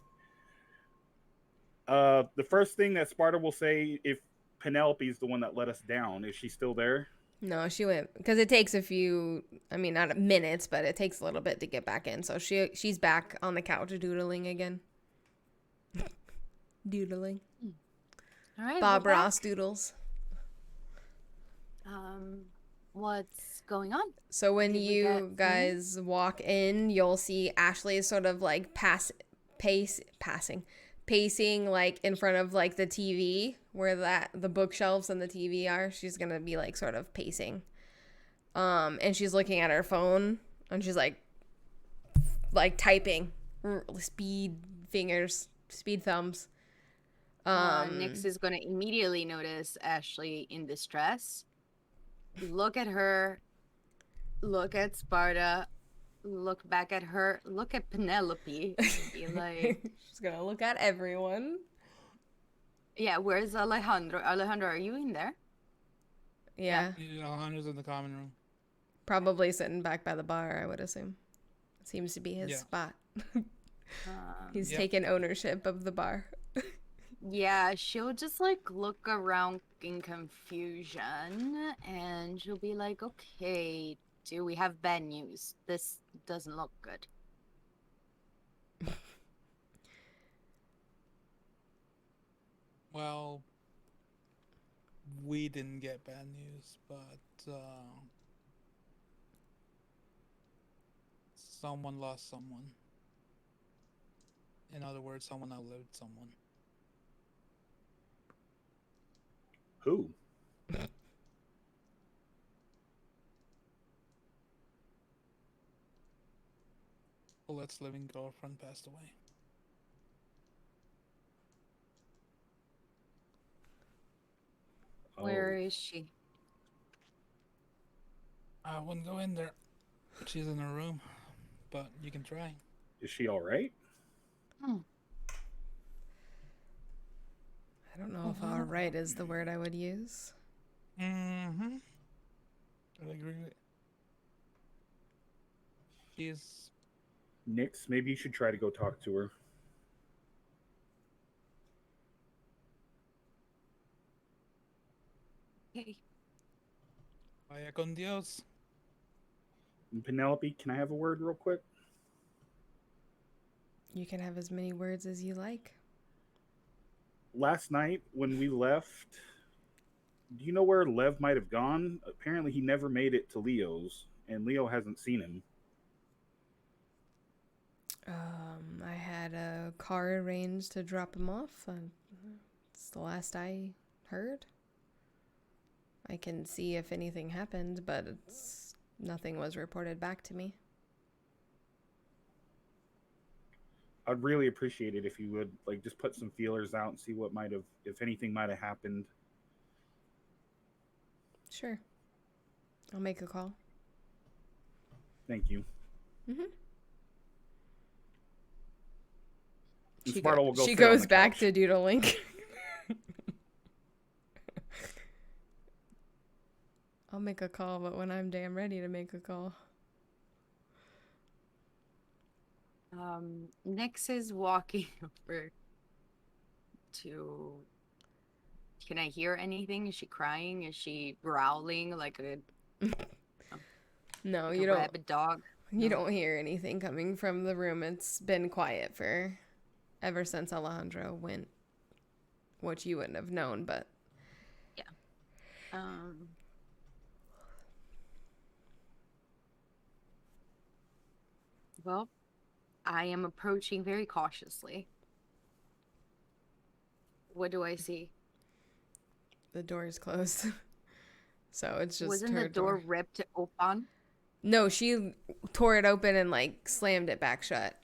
The first thing that Sparta will say, if Penelope's the one that let us down, is she still there? No, she went, because it takes a few, not minutes, but it takes a little bit to get back in. So she's back on the couch doodling again. Doodling. All right. Bob Ross doodles. What's going on? So when you guys walk in, you'll see Ashley sort of pacing in front of the TV where the bookshelves and the TV are. She's gonna be sort of pacing, and she's looking at her phone and she's typing, speed fingers, speed thumbs. Nyx is gonna immediately notice Ashley in distress. Look at her. Look at Sparta. Look back at her. Look at Penelope. Be she's gonna look at everyone. Yeah, where's Alejandro? Alejandro, are you in there? Yeah. Alejandro's in the common room. Probably sitting back by the bar, I would assume. Seems to be his spot. He's taken ownership of the bar. Yeah, she'll just look around in confusion, and she'll be like, okay, do we have bad news? This doesn't look good. Well, we didn't get bad news, but someone lost someone. In other words, someone outlived someone. Who? Colette's living girlfriend passed away. Where is she? I wouldn't go in there. She's in her room, but you can try. Is she all right? I don't know if all right is the word I would use. Mm-hmm. I agree with it. She's... Nyx, maybe you should try to go talk to her. Okay. Vaya con Dios. And Penelope, can I have a word real quick? You can have as many words as you like. Last night when we left, do you know where Lev might have gone? Apparently he never made it to Leo's, and Leo hasn't seen him. I had a car arranged to drop him off. It's the last I heard. I can see if anything happened, but nothing was reported back to me. I'd really appreciate it if you would just put some feelers out and see what might have, if anything might have happened. Sure. I'll make a call. Thank you. Mm-hmm. Sparta will go she goes back to doodling. I'll make a call, but when I'm damn ready to make a call. Nyx is walking over to... Can I hear anything? Is she crying? Is she growling like a No, like you a don't. rabid dog? You No. don't hear anything coming from the room. It's been quiet for ever since Alejandro went, which you wouldn't have known, but Yeah. Well, I am approaching very cautiously. What do I see? the door is closed. So it's just Wasn't her the door ripped open? No, she tore it open and like slammed it back shut.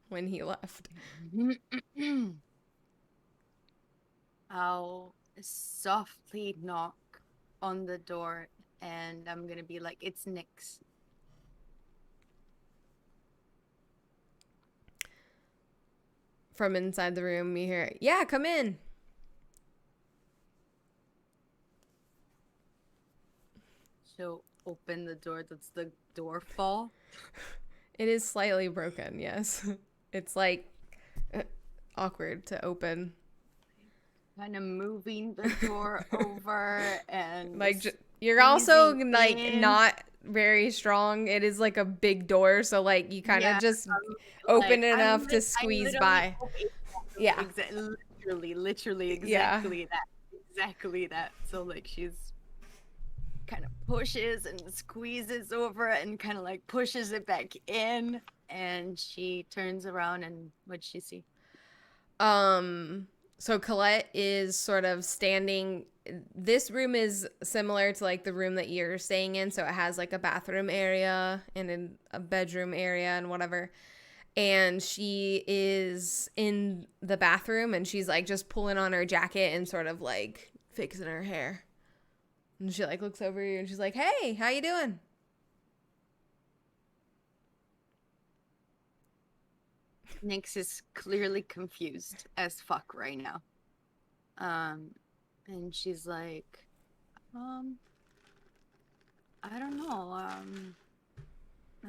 When he left. I'll softly knock on the door and I'm gonna be like, it's Nyx. From inside the room, you hear, yeah, come in. She'll open the door. Does the door fall? It is slightly broken, yes. It's like awkward to open. Kind of moving the door over and like you're also like in. not very strong. It is like a big door, so like you kind of just open it enough to squeeze by. Yeah. Literally exactly that. Exactly that. So like she's kind of pushes and squeezes over it and kind of like pushes it back in, and she turns around and what'd she see? So Colette is sort of standing. This room is similar to like the room that you're staying in. So it has like a bathroom area and a bedroom area and whatever. And she is in the bathroom and she's like just pulling on her jacket and sort of like fixing her hair. And she like looks over you and she's like, hey, how you doing? Nyx is clearly confused as fuck right now. And she's like, I don't know.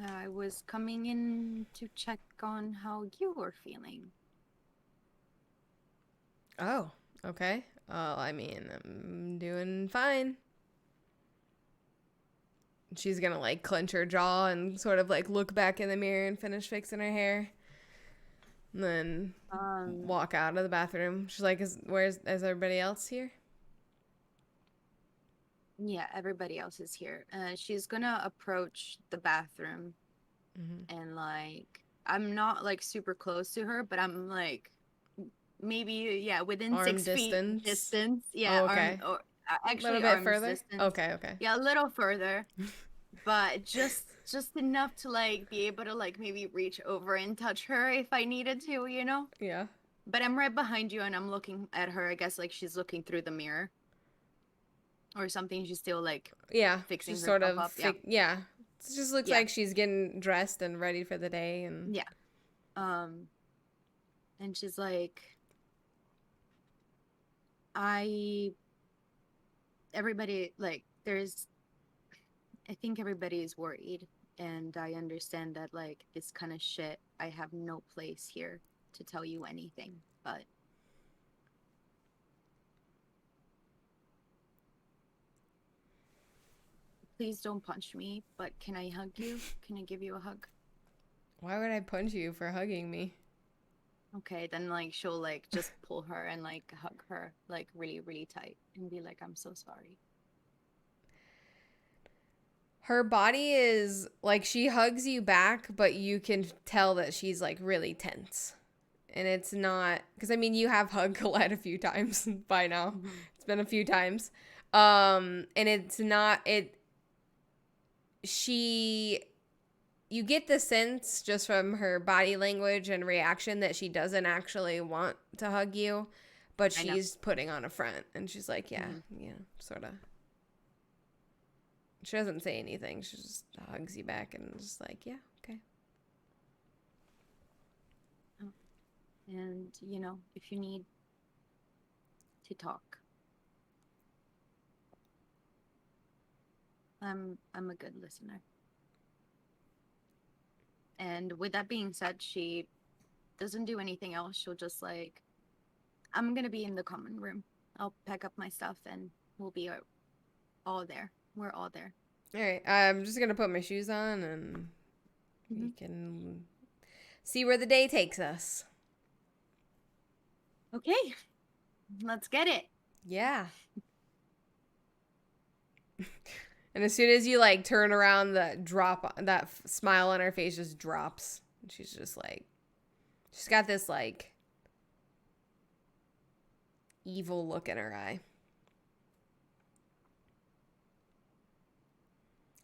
I was coming in to check on how you were feeling. Oh, okay. I mean, I'm doing fine. She's gonna like clench her jaw and sort of like look back in the mirror and finish fixing her hair. And then walk out of the bathroom. She's like, is everybody else here? Yeah, everybody else is here. She's gonna approach the bathroom and like, I'm not like super close to her, but I'm like maybe within arm 6 feet distance. Yeah, oh, okay. Actually, a little bit further. Distance. Okay. Yeah, a little further, but just enough to like be able to like maybe reach over and touch her if I needed to, you know? Yeah. But I'm right behind you and I'm looking at her. I guess like she's looking through the mirror or something. She's still like fixing herself sort of up. Yeah. It just looks like she's getting dressed and ready for the day and and she's like, everybody like I think everybody is worried, and I understand that like this kind of shit, I have no place here to tell you anything, but please don't punch me, but can I hug you? Can I give you a hug? Why would I punch you for hugging me? Okay, then like she'll like just pull her and like hug her like really, really tight and be like, I'm so sorry. Her body is like, she hugs you back, but you can tell that she's like really tense. And it's not, because I mean, you have hugged Colette a few times by now. It's been a few times. And it's not, you get the sense just from her body language and reaction that she doesn't actually want to hug you, but she's putting on a front. And she's like, yeah, sort of. She doesn't say anything. She just hugs you back and just like, yeah, okay. And, you know, if you need to talk. I'm a good listener. And with that being said, she doesn't do anything else. She'll just like, I'm gonna be in the common room. I'll pack up my stuff and we'll be all there. We're all there. All right. I'm just gonna put my shoes on and we can see where the day takes us. Okay, let's get it. Yeah. And as soon as you like turn around, that smile on her face just drops. She's just like, she's got this like evil look in her eye.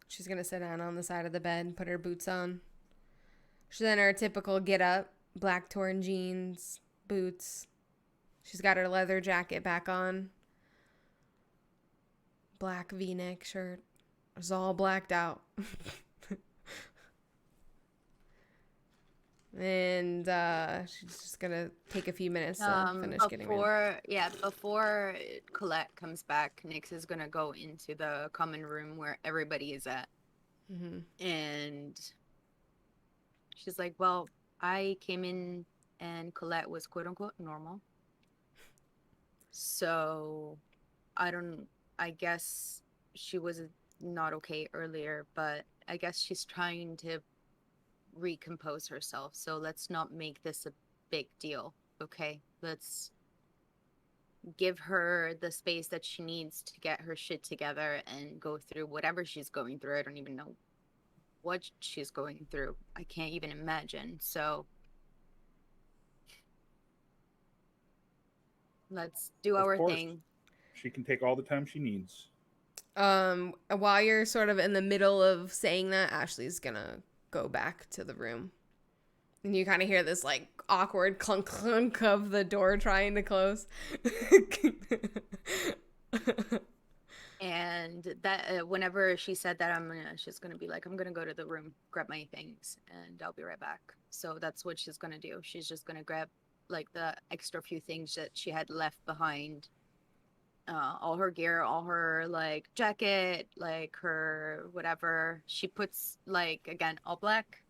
She's gonna sit down on the side of the bed, put her boots on. She's in her typical get up, black torn jeans, boots. She's got her leather jacket back on. Black V-neck shirt. It's all blacked out. And she's just gonna take a few minutes to finish getting ready. Before Colette comes back, Nyx is gonna go into the common room where everybody is at. And she's like, well, I came in and Colette was quote unquote normal. So I guess she was not okay earlier, but I guess she's trying to recompose herself. So let's not make this a big deal. Okay, let's give her the space that she needs to get her shit together and go through whatever she's going through. I don't even know what she's going through. I can't even imagine. So let's do our thing. She can take all the time she needs. While you're sort of in the middle of saying that, Ashley's gonna go back to the room. And you kind of hear this like awkward clunk clunk of the door trying to close. And that whenever she said that, she's gonna be like, I'm gonna go to the room, grab my things, and I'll be right back. So that's what she's gonna do. She's just gonna grab like the extra few things that she had left behind. All her gear, all her like jacket, like her whatever. She puts like, again, all black,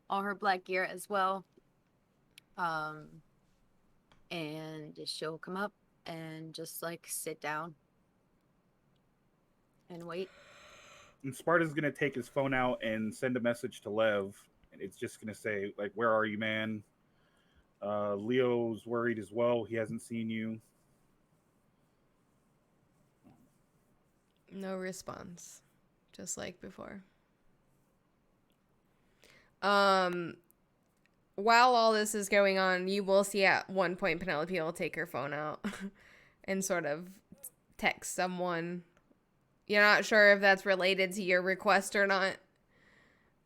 all her black gear as well. And she'll come up and just like sit down and wait. And Sparta's gonna take his phone out and send a message to Lev, and it's just gonna say like, "Where are you, man?" Leo's worried as well. He hasn't seen you. No response. Just like before. While all this is going on, you will see at one point Penelope will take her phone out and sort of text someone. You're not sure if that's related to your request or not.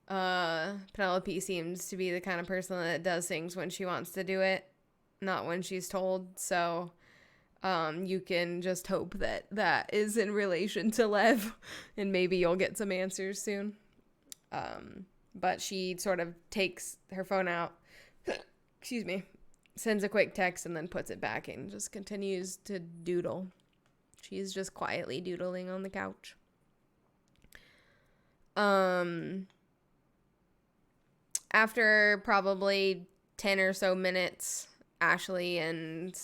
Penelope seems to be the kind of person that does things when she wants to do it, not when she's told. So you can just hope that that is in relation to Lev, and maybe you'll get some answers soon. But she sort of takes her phone out, excuse me, sends a quick text, and then puts it back and just continues to doodle. She's just quietly doodling on the couch. After probably 10 or so minutes, Ashley and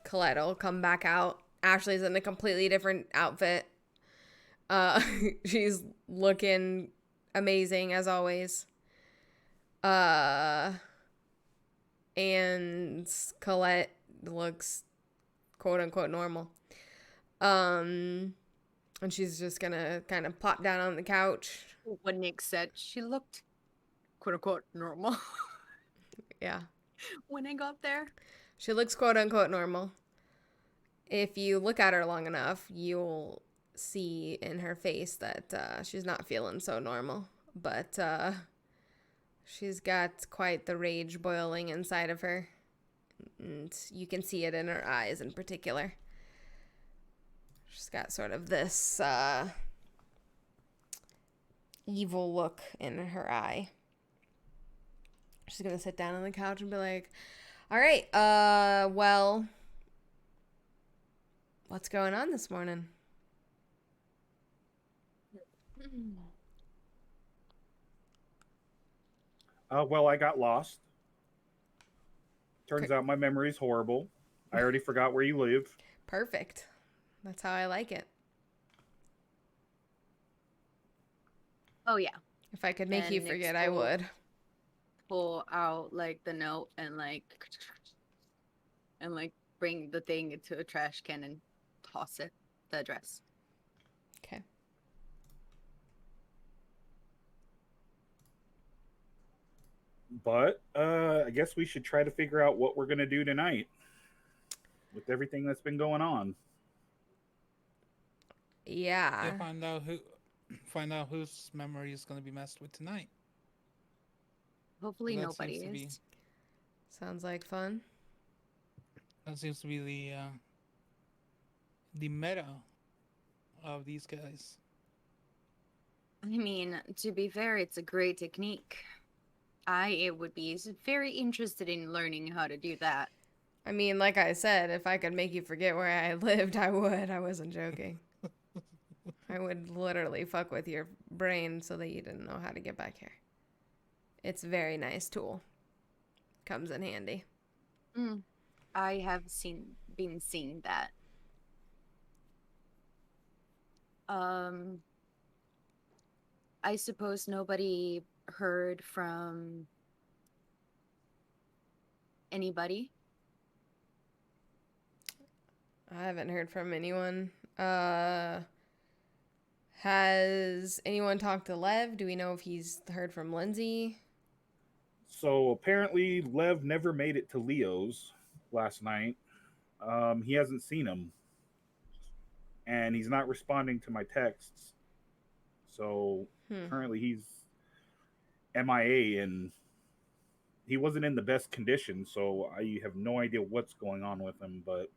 Colette will come back out. Ashley's in a completely different outfit. She's looking amazing as always. And Colette looks quote unquote normal. And she's just gonna kind of plop down on the couch. What Nick said, she looked quote unquote normal. Yeah. When I got there. She looks quote unquote normal. If you look at her long enough, you'll see in her face that she's not feeling so normal. But she's got quite the rage boiling inside of her. And you can see it in her eyes in particular. She's got sort of this evil look in her eye. She's going to sit down on the couch and be like, all right, well, What's going on this morning? Well, I got lost. Turns out my memory is horrible. I already forgot where you live. Perfect. That's how I like it. Oh, yeah. If I could make you forget, I would. Pull out, like, the note and, like, bring the thing into a trash can and toss it, the address. Okay. But I guess we should try to figure out what we're going to do tonight with everything that's been going on. Yeah. Find out whose memory is going to be messed with tonight. Hopefully nobody is. Sounds like fun. That seems to be the meta of these guys. I mean, to be fair, it's a great technique. I would be very interested in learning how to do that. I mean, like I said, if I could make you forget where I lived, I would. I wasn't joking. I would literally fuck with your brain so that you didn't know how to get back here. It's a very nice tool. Comes in handy. I have been seeing that. I suppose nobody heard from anybody. I haven't heard from anyone. Has anyone talked to Lev? Do we know if he's heard from Lindsay? So apparently Lev never made it to Leo's last night. He hasn't seen him. And he's not responding to my texts. So currently he's MIA, and he wasn't in the best condition, so I have no idea what's going on with him, but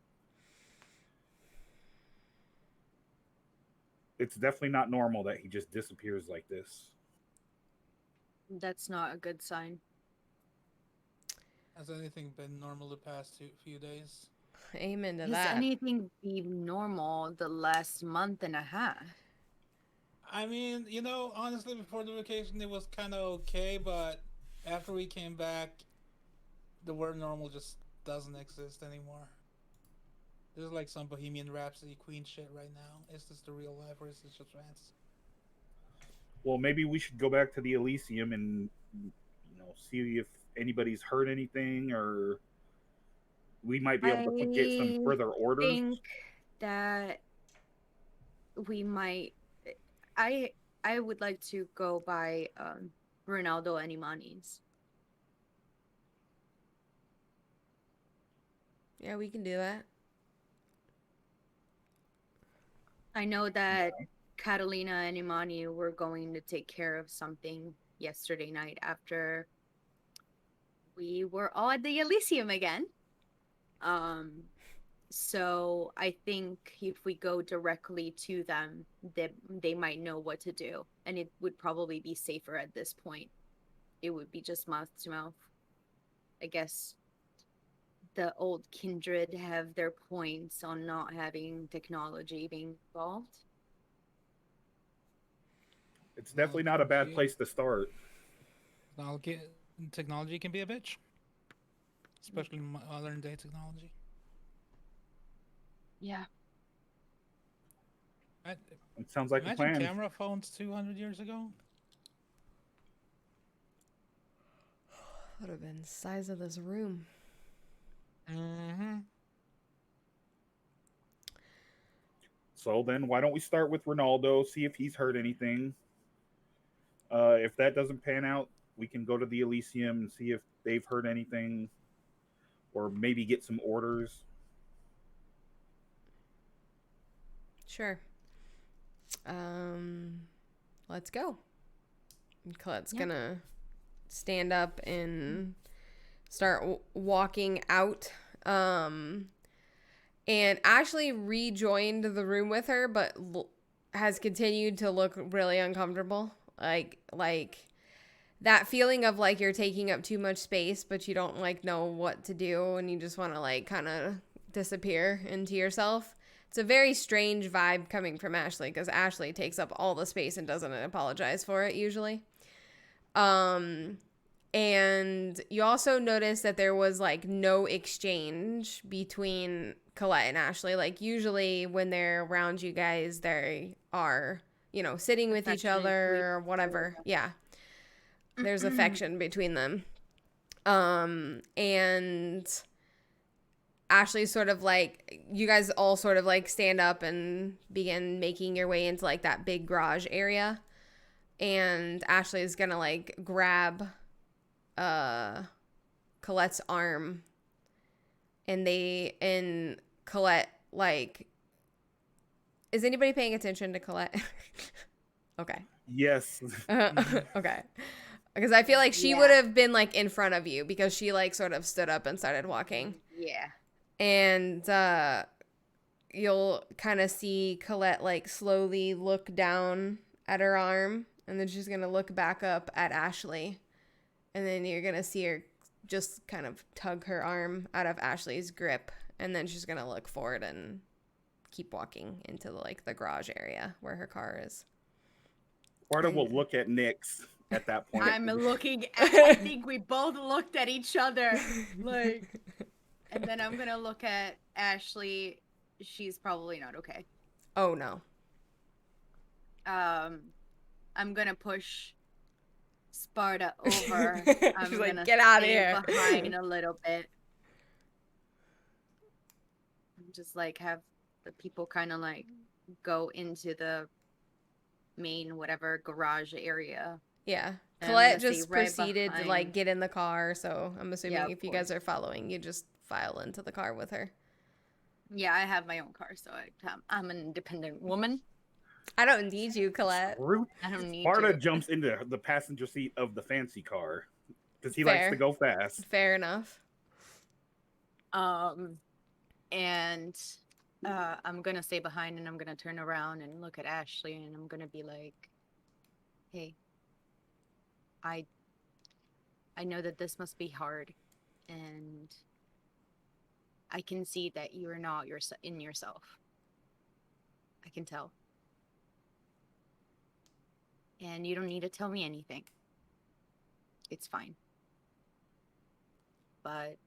it's definitely not normal that he just disappears like this. That's not a good sign. Has anything been normal the past few days? Amen to that. Has anything been normal the last month and a half? I mean, honestly, before the vacation, it was kind of okay, but after we came back, the word normal just doesn't exist anymore. This is like some Bohemian Rhapsody Queen shit right now. Is this the real life or is this just fantasy? Well, maybe we should go back to the Elysium and, see if anybody's heard anything, or we might be able to get some further orders. I think that we might... I would like to go by Ronaldo and Imani's. Yeah, we can do that. I know that Catalina and Imani were going to take care of something yesterday night after we were all at the Elysium again. So I think if we go directly to them, they might know what to do. And it would probably be safer at this point. It would be just mouth to mouth. I guess the old kindred have their points on not having technology being involved. It's definitely not a bad place to start. Technology can be a bitch. Especially modern day technology. Yeah. It sounds like a plan. Imagine camera phones 200 years ago. Would have been the size of this room. Mm-hmm. So then why don't we start with Ronaldo, see if he's heard anything. If that doesn't pan out, we can go to the Elysium and see if they've heard anything, or maybe get some orders. Sure. Let's go. Colette's gonna stand up and start walking out. And Ashley rejoined the room with her, but has continued to look really uncomfortable. Like that feeling of like you're taking up too much space, but you don't like know what to do, and you just want to like kind of disappear into yourself. It's a very strange vibe coming from Ashley because Ashley takes up all the space and doesn't apologize for it usually. And you also notice that there was like no exchange between Colette and Ashley. Like usually when they're around you guys, they are, you know, sitting with each other or whatever. Yeah. There's affection between them. And Ashley sort of like, you guys all sort of like stand up and begin making your way into like that big garage area. And Ashley is gonna like grab Colette's arm, and Colette, like, is anybody paying attention to Colette? Okay. Yes. Okay. Because I feel like she would have been like in front of you because she like sort of stood up and started walking. Yeah. And you'll kind of see Colette like slowly look down at her arm, and then she's gonna look back up at Ashley, and then you're gonna see her just kind of tug her arm out of Ashley's grip, and then she's gonna look forward and keep walking into like the garage area where her car is. Sparta will look at Nyx at that point. I think we both looked at each other, like, and then I'm gonna look at Ashley. She's probably not okay. Oh no. I'm gonna push Sparta over. I'm She's gonna like, get out of stay here. behind a little bit. Just like have the people kind of like go into the main whatever garage area. Yeah. And Colette just proceeded behind. to like get in the car, so I'm assuming if you course. guys are following, you just file into the car with her. Yeah, I have my own car, so I'm an independent woman. I don't need you, Colette. I don't need Sparta you. jumps into the passenger seat of the fancy car because he likes to go fast. Fair enough. And I'm gonna stay behind, and I'm gonna turn around and look at Ashley, and I'm gonna be like, "Hey, I know that this must be hard, and I can see that you are not in yourself. I can tell. And you don't need to tell me anything. It's fine. But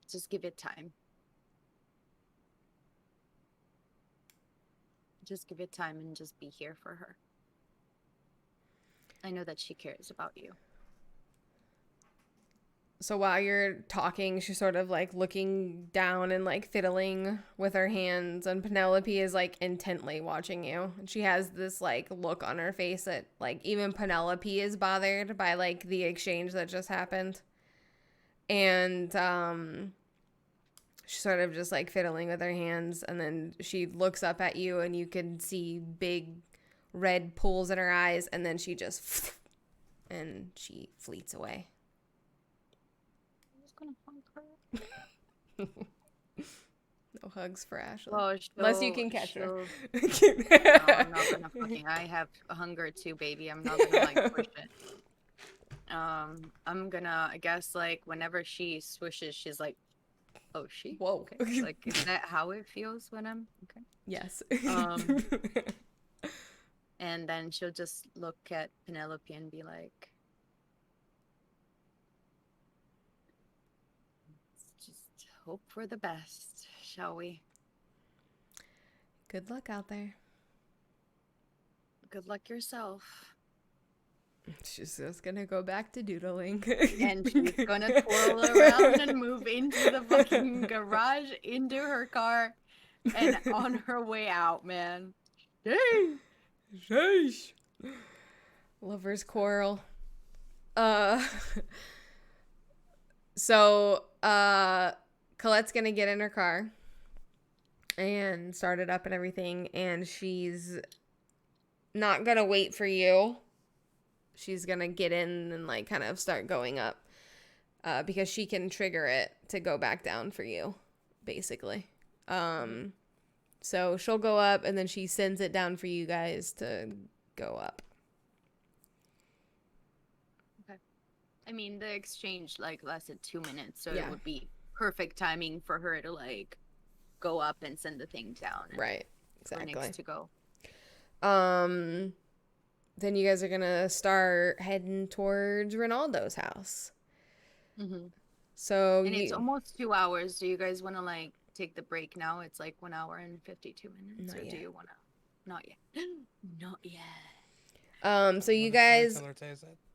just give it time. Just give it time and just be here for her. I know that she cares about you." So while you're talking, she's sort of like looking down and like fiddling with her hands, and Penelope is like intently watching you. And she has this like look on her face that like even Penelope is bothered by like the exchange that just happened. And she's sort of just like fiddling with her hands, and then she looks up at you and you can see big red pools in her eyes, and then she just and she fleets away. No hugs for Ashley. Well, unless you can catch her. No, I'm not gonna fucking. I have hunger too, baby. I'm not gonna like push it. I'm gonna. I guess like whenever she swishes, she's like, "Oh, she." Whoa. Okay. Like, is that how it feels when I'm okay? Yes. And then she'll just look at Penelope and be like, "Just hope for the best, shall we?" Good luck out there. Good luck yourself. She's just gonna go back to doodling. And she's gonna twirl around and move into the fucking garage, into her car, and on her way out, man. Dang! Sheesh. Lovers quarrel. So, Colette's gonna get in her car and start it up and everything, and she's not gonna wait for you. She's gonna get in and like kind of start going up, because she can trigger it to go back down for you, basically. So she'll go up, and then she sends it down for you guys to go up. Okay. I mean, the exchange like lasted 2 minutes, so Yeah. it would be perfect timing for her to like go up and send the thing down. Right. Exactly. For Nyx to go. Then you guys are gonna start heading towards Ronaldo's house. Mm-hmm. So it's almost 2 hours. Do you guys want to like take the break now? It's like 1 hour and 52 minutes. Not or yet. do you want to? Not yet. Not yet. So you guys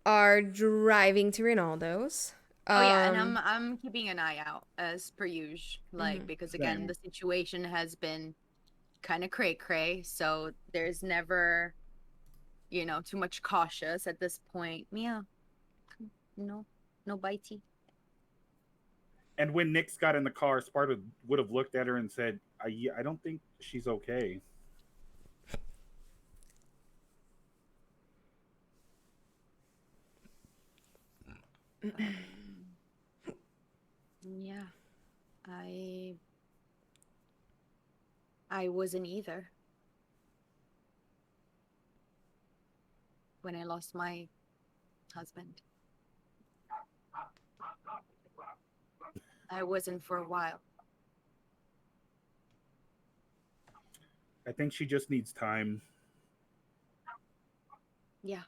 are driving to Ronaldo's. Oh yeah, and I'm keeping an eye out as per usual, like because again Same. the situation has been kind of cray, so there's never, too much cautious at this point. Mia, no bitey. And when Nyx got in the car, Sparta would have looked at her and said, I don't think she's okay. Yeah, I wasn't either when I lost my husband. I wasn't for a while. I think she just needs time. Yeah.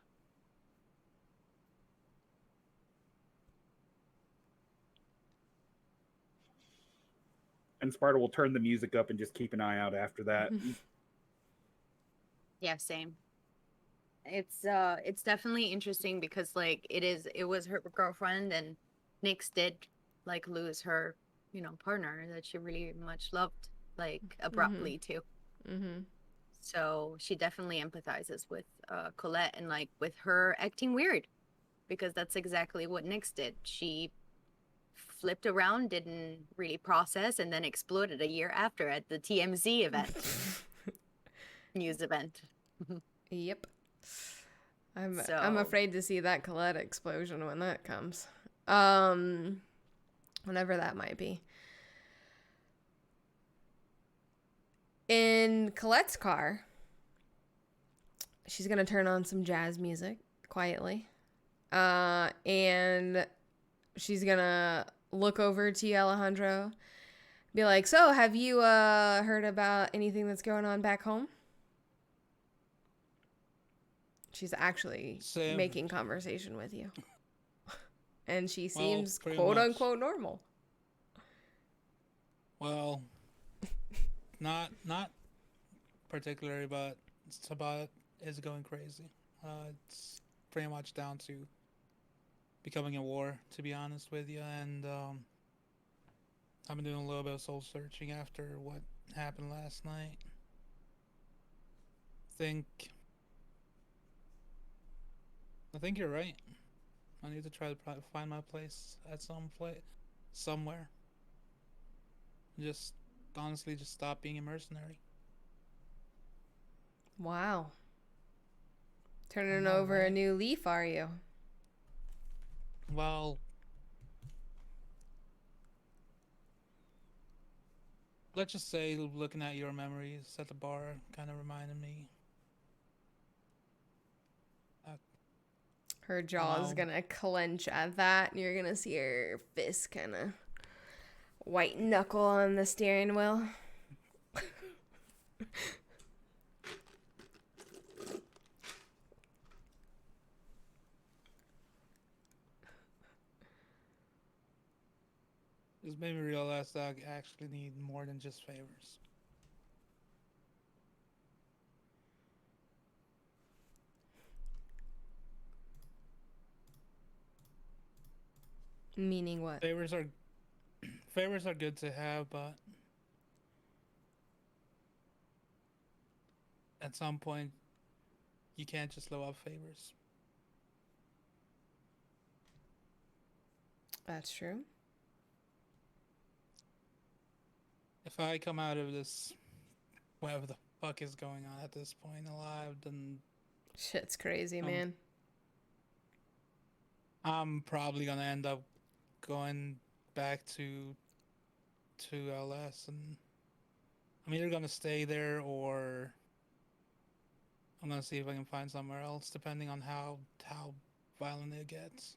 And Sparta will turn the music up and just keep an eye out after that. Yeah, same. It's definitely interesting because like it was her girlfriend, and Nyx did like lose her, partner that she really much loved, like abruptly too. Mm-hmm. So she definitely empathizes with Colette and like with her acting weird, because that's exactly what Nyx did. She flipped around, didn't really process, and then exploded a year after at the TMZ event. News event. Yep. I'm afraid to see that Colette explosion when that comes. Whenever that might be. In Colette's car, she's gonna turn on some jazz music quietly. And she's gonna look over to Alejandro, be like, "So, have you heard about anything that's going on back home?" She's actually making conversation with you. And she seems quote unquote normal. Well, not particularly, but Sabat is going crazy. It's pretty much down to becoming a war, to be honest with you. And I've been doing a little bit of soul searching after what happened last night. I think you're right. I need to try to find my place at somewhere. Just honestly, just stop being a mercenary. Wow. Turning over a new leaf, are you? Well, let's just say looking at your memories at the bar kind of reminded me. Her jaw's gonna clench at that, and you're gonna see her fist kind of white knuckle on the steering wheel. This made me realize that I actually need more than just favors. Meaning what? Favors are good to have, but at some point you can't just low up favors. That's true. If I come out of this, whatever the fuck is going on at this point alive, then shit's crazy, man. I'm probably gonna end up going back to LS, and I'm either gonna stay there or I'm gonna see if I can find somewhere else, depending on how violent it gets,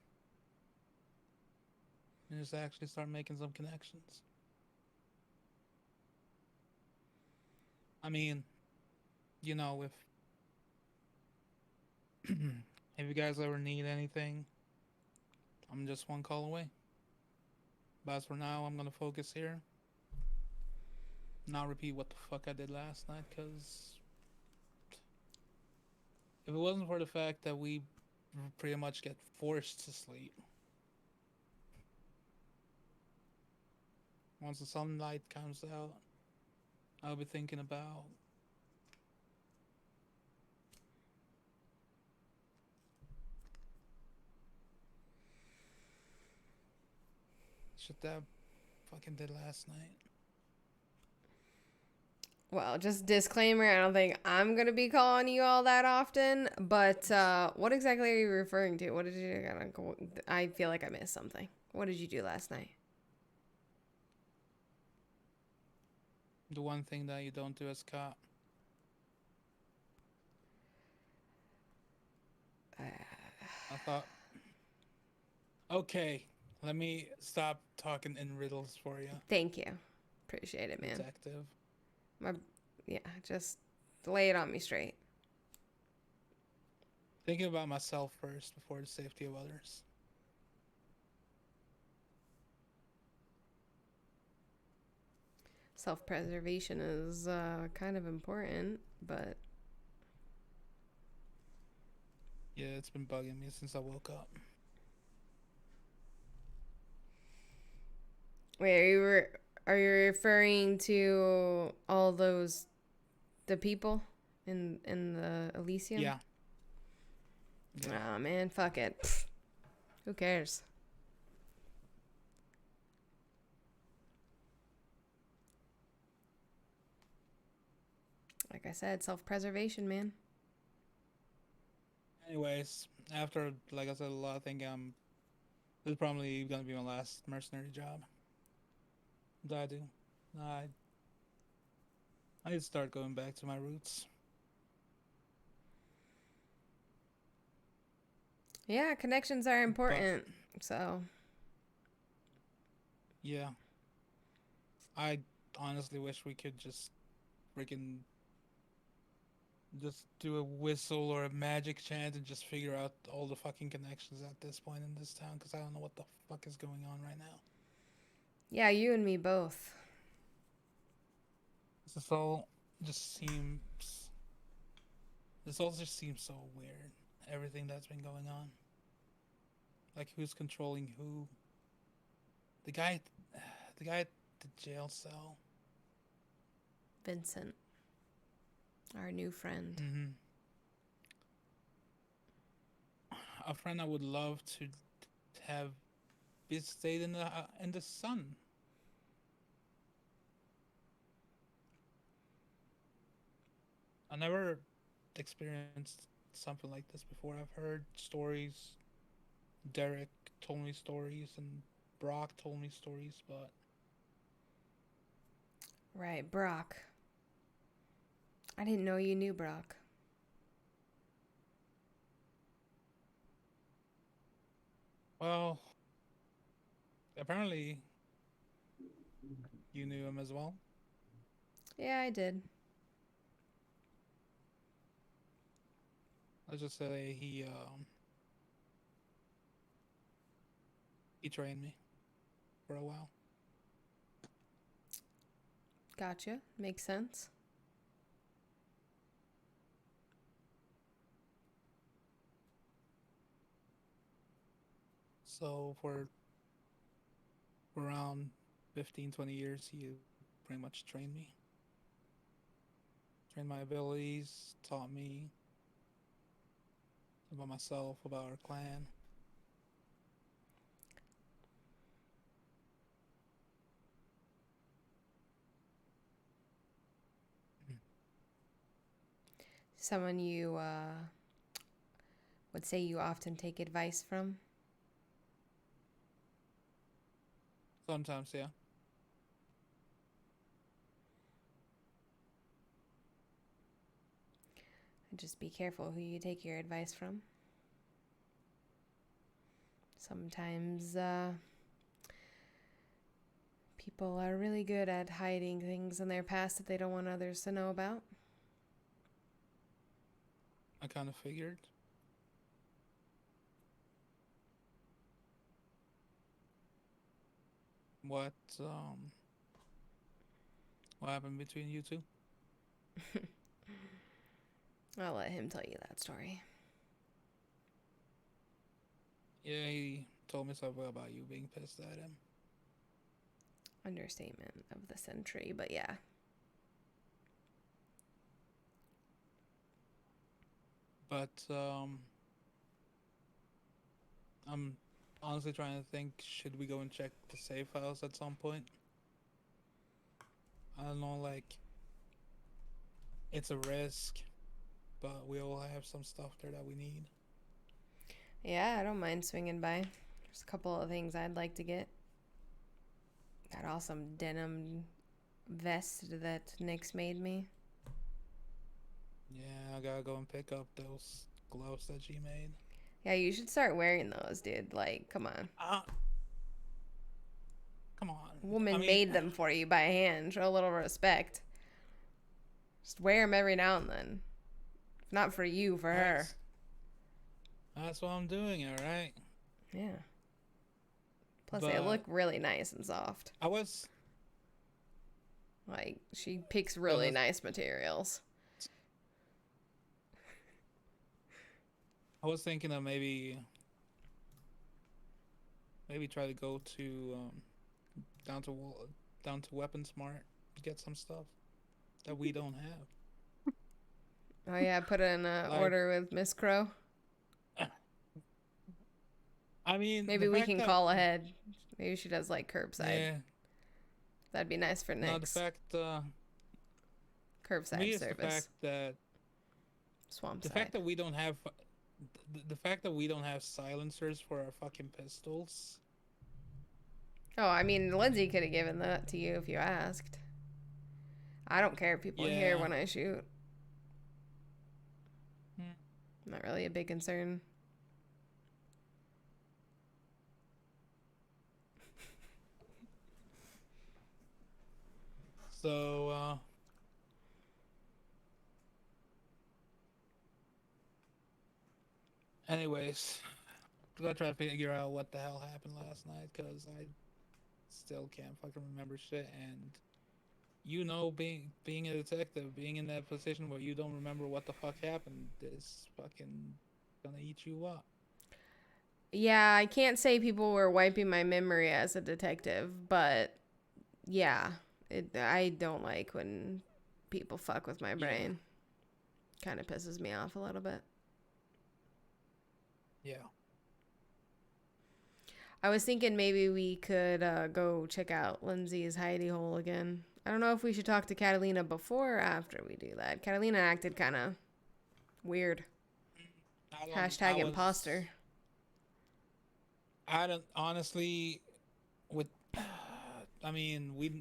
and just actually start making some connections. I mean, you know, if if you guys ever need anything, I'm just one call away. But as for now, I'm gonna focus here. Not repeat what the fuck I did last night, because if it wasn't for the fact that we pretty much get forced to sleep, once the sunlight comes out, I'll be thinking about shit that fucking did last night. Well, just disclaimer, I don't think I'm going to be calling you all that often, but what exactly are you referring to? What did you... I feel like I missed something. What did you do last night? The one thing that you don't do as cop. I thought, okay, let me stop talking in riddles for you. Thank you. Appreciate it, man. Detective. Yeah, just lay it on me straight. Thinking about myself first before the safety of others. Self-preservation is kind of important, but... Yeah, it's been bugging me since I woke up. Wait, are you referring to all those... the people in the Elysium? Yeah. Oh, man, fuck it. Pfft. Who cares? Like I said, self-preservation, man. Anyways, after, like I said, a lot of thinking, this is probably gonna be my last mercenary job that I do. I need to start going back to my roots. Yeah, connections are important, so... Yeah. I honestly wish we could just freaking just do a whistle or a magic chant and just figure out all the fucking connections at this point in this town, because I don't know what the fuck is going on right now. Yeah, you and me both. This all just seems... This all just seems so weird. Everything that's been going on. Like, who's controlling who? The guy at the jail cell. Vincent. Our new friend. Mm-hmm. A friend I would love to have stayed in the sun. I never experienced something like this before. I've heard stories. Derek told me stories, and Brock told me stories, but... Right, Brock. I didn't know you knew Brock. Well, apparently you knew him as well. Yeah, I did. Let's just say he trained me for a while. Gotcha. Makes sense. So for around 15, 20 years, he pretty much trained me. Trained my abilities, taught me about myself, about our clan. Someone you would say you often take advice from? Sometimes, yeah. Just be careful who you take your advice from. Sometimes people people are really good at hiding things in their past that they don't want others to know about. I kind of figured. What happened between you two? I'll let him tell you that story. Yeah, he told me something about you being pissed at him. Understatement of the century, but yeah. But I'm honestly trying to think, should we go and check the safe house at some point? I don't know, like, it's a risk, but we all have some stuff there that we need. Yeah, I don't mind swinging by. There's a couple of things I'd like to get. That awesome denim vest that Nyx made me. Yeah, I gotta go and pick up those gloves that she made. Yeah, you should start wearing those, dude. Like, come on. Come on. Woman made them for you by hand. Show a little respect. Just wear them every now and then. If not for you, for her. That's what I'm doing, alright? Yeah. Plus, they look really nice and soft. Like, she picks really nice materials. I was thinking of maybe try to go to down to Weapon Smart, get some stuff that we don't have. Oh yeah, put in an order with Miss Crow. I mean, maybe we can call ahead. Maybe she does like curbside. Yeah, that'd be nice for Nyx. No, the fact curbside service. The fact that Swamp the side. fact that we don't have the fact that we don't have silencers for our fucking pistols. Oh, I mean, Lindsay could have given that to you if you asked. I don't care if people hear when I shoot. Not really a big concern. So, anyways, I'm gonna try to figure out what the hell happened last night, because I still can't fucking remember shit. And you know, being a detective, being in that position where you don't remember what the fuck happened, is fucking gonna eat you up. Yeah, I can't say people were wiping my memory as a detective, but yeah, I don't like when people fuck with my brain. Kind of pisses me off a little bit. Yeah. I was thinking maybe we could go check out Lindsay's hidey hole again. I don't know if we should talk to Catalina before or after we do that. Catalina acted kind of weird. Hashtag imposter. I don't honestly. I mean, we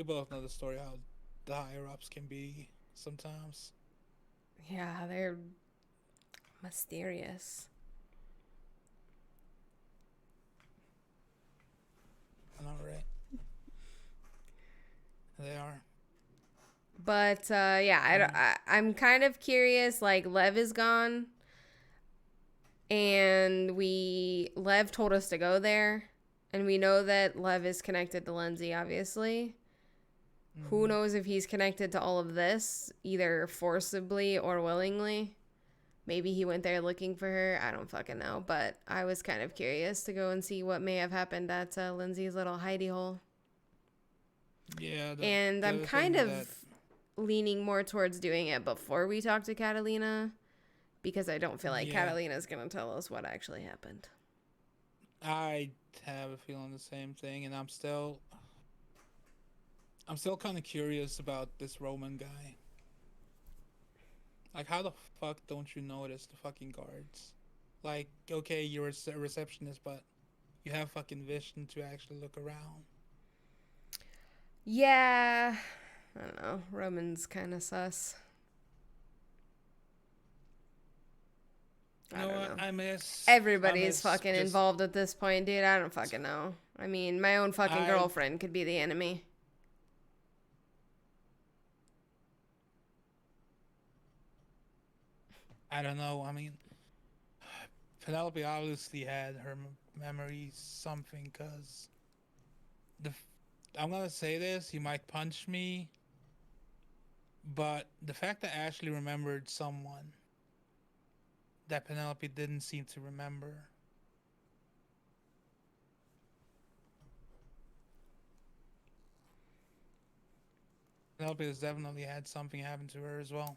both know the story how the higher ups can be sometimes. Yeah, they're mysterious. I know, right? They are. But yeah, I'm kind of curious. Like, Lev is gone, and Lev told us to go there, and we know that Lev is connected to Lindsay, obviously. Mm-hmm. Who knows if he's connected to all of this, either forcibly or willingly? Maybe he went there looking for her. I don't fucking know. But I was kind of curious to go and see what may have happened at Lindsay's little hidey hole. Yeah. And I'm kind of leaning more towards doing it before we talk to Catalina, because I don't feel like Catalina's going to tell us what actually happened. I have a feeling the same thing, and I'm still kind of curious about this Roman guy. Like, how the fuck don't you notice the fucking guards? Like, okay, you're a receptionist, but you have fucking vision to actually look around. Yeah. I don't know. Roman's kind of sus. I don't know. I miss everybody's fucking involved at this point, dude. I don't fucking know. I mean, my own fucking girlfriend could be the enemy. I don't know. I mean, Penelope obviously had her memories something, because I'm gonna say this, you might punch me, but the fact that Ashley remembered someone that Penelope didn't seem to remember. Penelope has definitely had something happen to her as well.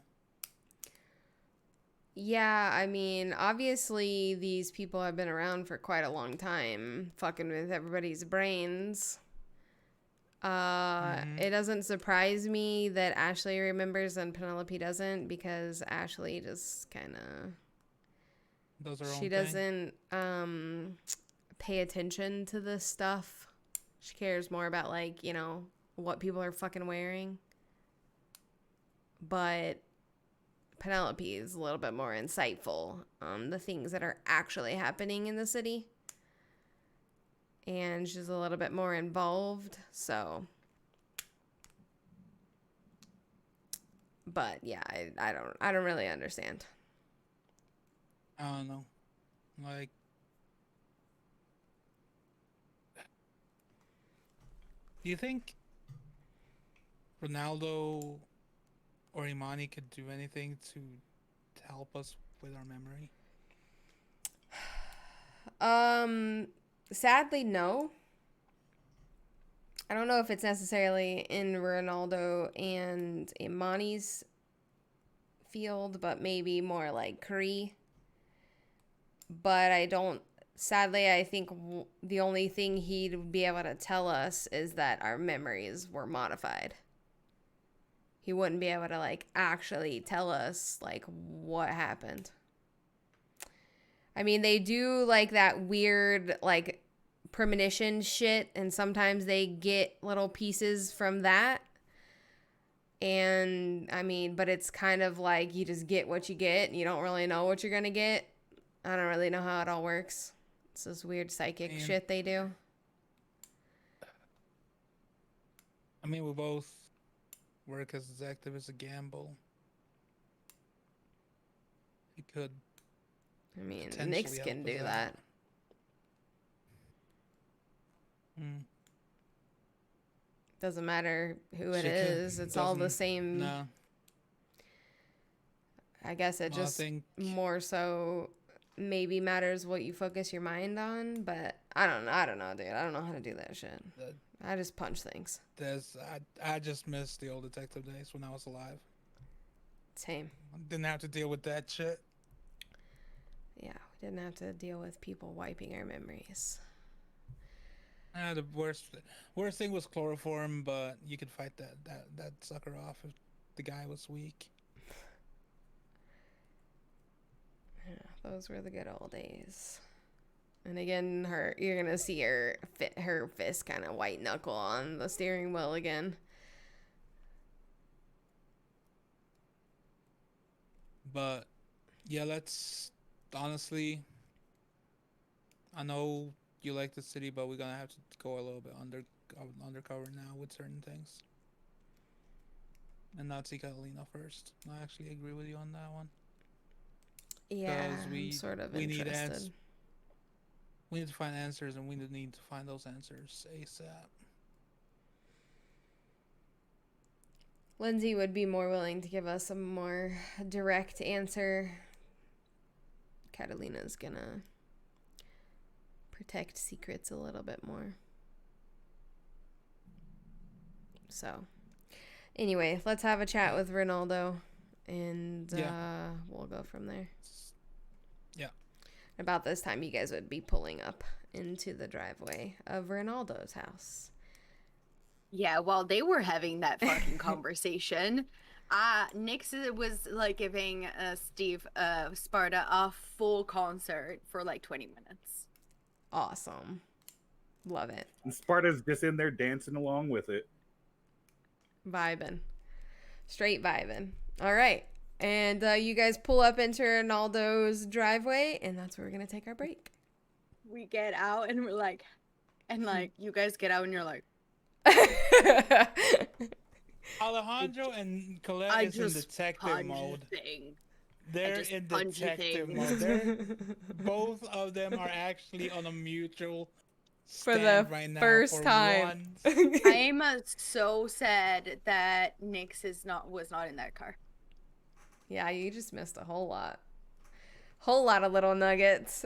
Yeah, I mean, obviously these people have been around for quite a long time, fucking with everybody's brains. It doesn't surprise me that Ashley remembers and Penelope doesn't, because Ashley just kind of... She doesn't pay attention to this stuff. She cares more about, like, you know, what people are fucking wearing. But Penelope is a little bit more insightful on the things that are actually happening in the city. And she's a little bit more involved, so... But yeah, I don't really understand. I don't know. Like, do you think Ronaldo or Imani could do anything to help us with our memory? Sadly, no. I don't know if it's necessarily in Ronaldo and Imani's field, but maybe more like Kree. But I don't... Sadly, I think the only thing he'd be able to tell us is that our memories were modified. He wouldn't be able to, like, actually tell us, like, what happened. I mean, they do, like, that weird, like, premonition shit, and sometimes they get little pieces from that. And, I mean, but it's kind of like you just get what you get, and you don't really know what you're gonna get. I don't really know how it all works. It's this weird psychic shit they do. I mean, we both work as detectives, a gamble. He could. I mean, Nyx can do that. Doesn't matter who it is. It's all the same. No. I guess it just more so maybe matters what you focus your mind on, but I don't know, dude. I don't know how to do that shit. I just punch things. I just miss the old detective days when I was alive. Same. I didn't have to deal with that shit. Yeah, we didn't have to deal with people wiping our memories. The worst thing was chloroform, but you could fight that sucker off if the guy was weak. Yeah, those were the good old days. And again, you're gonna see her fist kind of white knuckle on the steering wheel again. But yeah, let's honestly. I know you like the city, but we're gonna have to go a little bit undercover now with certain things, and not see Catalina first. I actually agree with you on that one. Yeah, I'm sort of interested. We need to find answers, and we need to find those answers ASAP. Lindsay would be more willing to give us a more direct answer. Catalina's gonna protect secrets a little bit more. So, anyway, let's have a chat with Ronaldo, and we'll go from there. Yeah. About this time, you guys would be pulling up into the driveway of Ronaldo's house. Yeah, while they were having that fucking conversation, Nyx was like giving Steve Sparta a full concert for like 20 minutes. Awesome. Love it. And Sparta's just in there dancing along with it. Vibing. Straight vibing. All right. And you guys pull up into Ronaldo's driveway, and that's where we're gonna take our break. We get out and we're like, you guys get out and you're like, Alejandro and Colette is in detective mode. They're in detective mode. Both of them are actually on a mutual for the right now first time. I'm so sad that Nyx was not in that car. Yeah, you just missed a whole lot of little nuggets.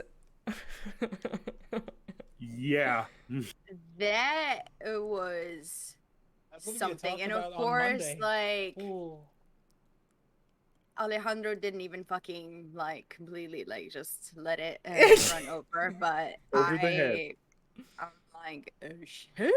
Yeah, that was something, and of course, like. Ooh. Alejandro didn't even fucking completely just let it run over, but over the head. I'm like, oh shit.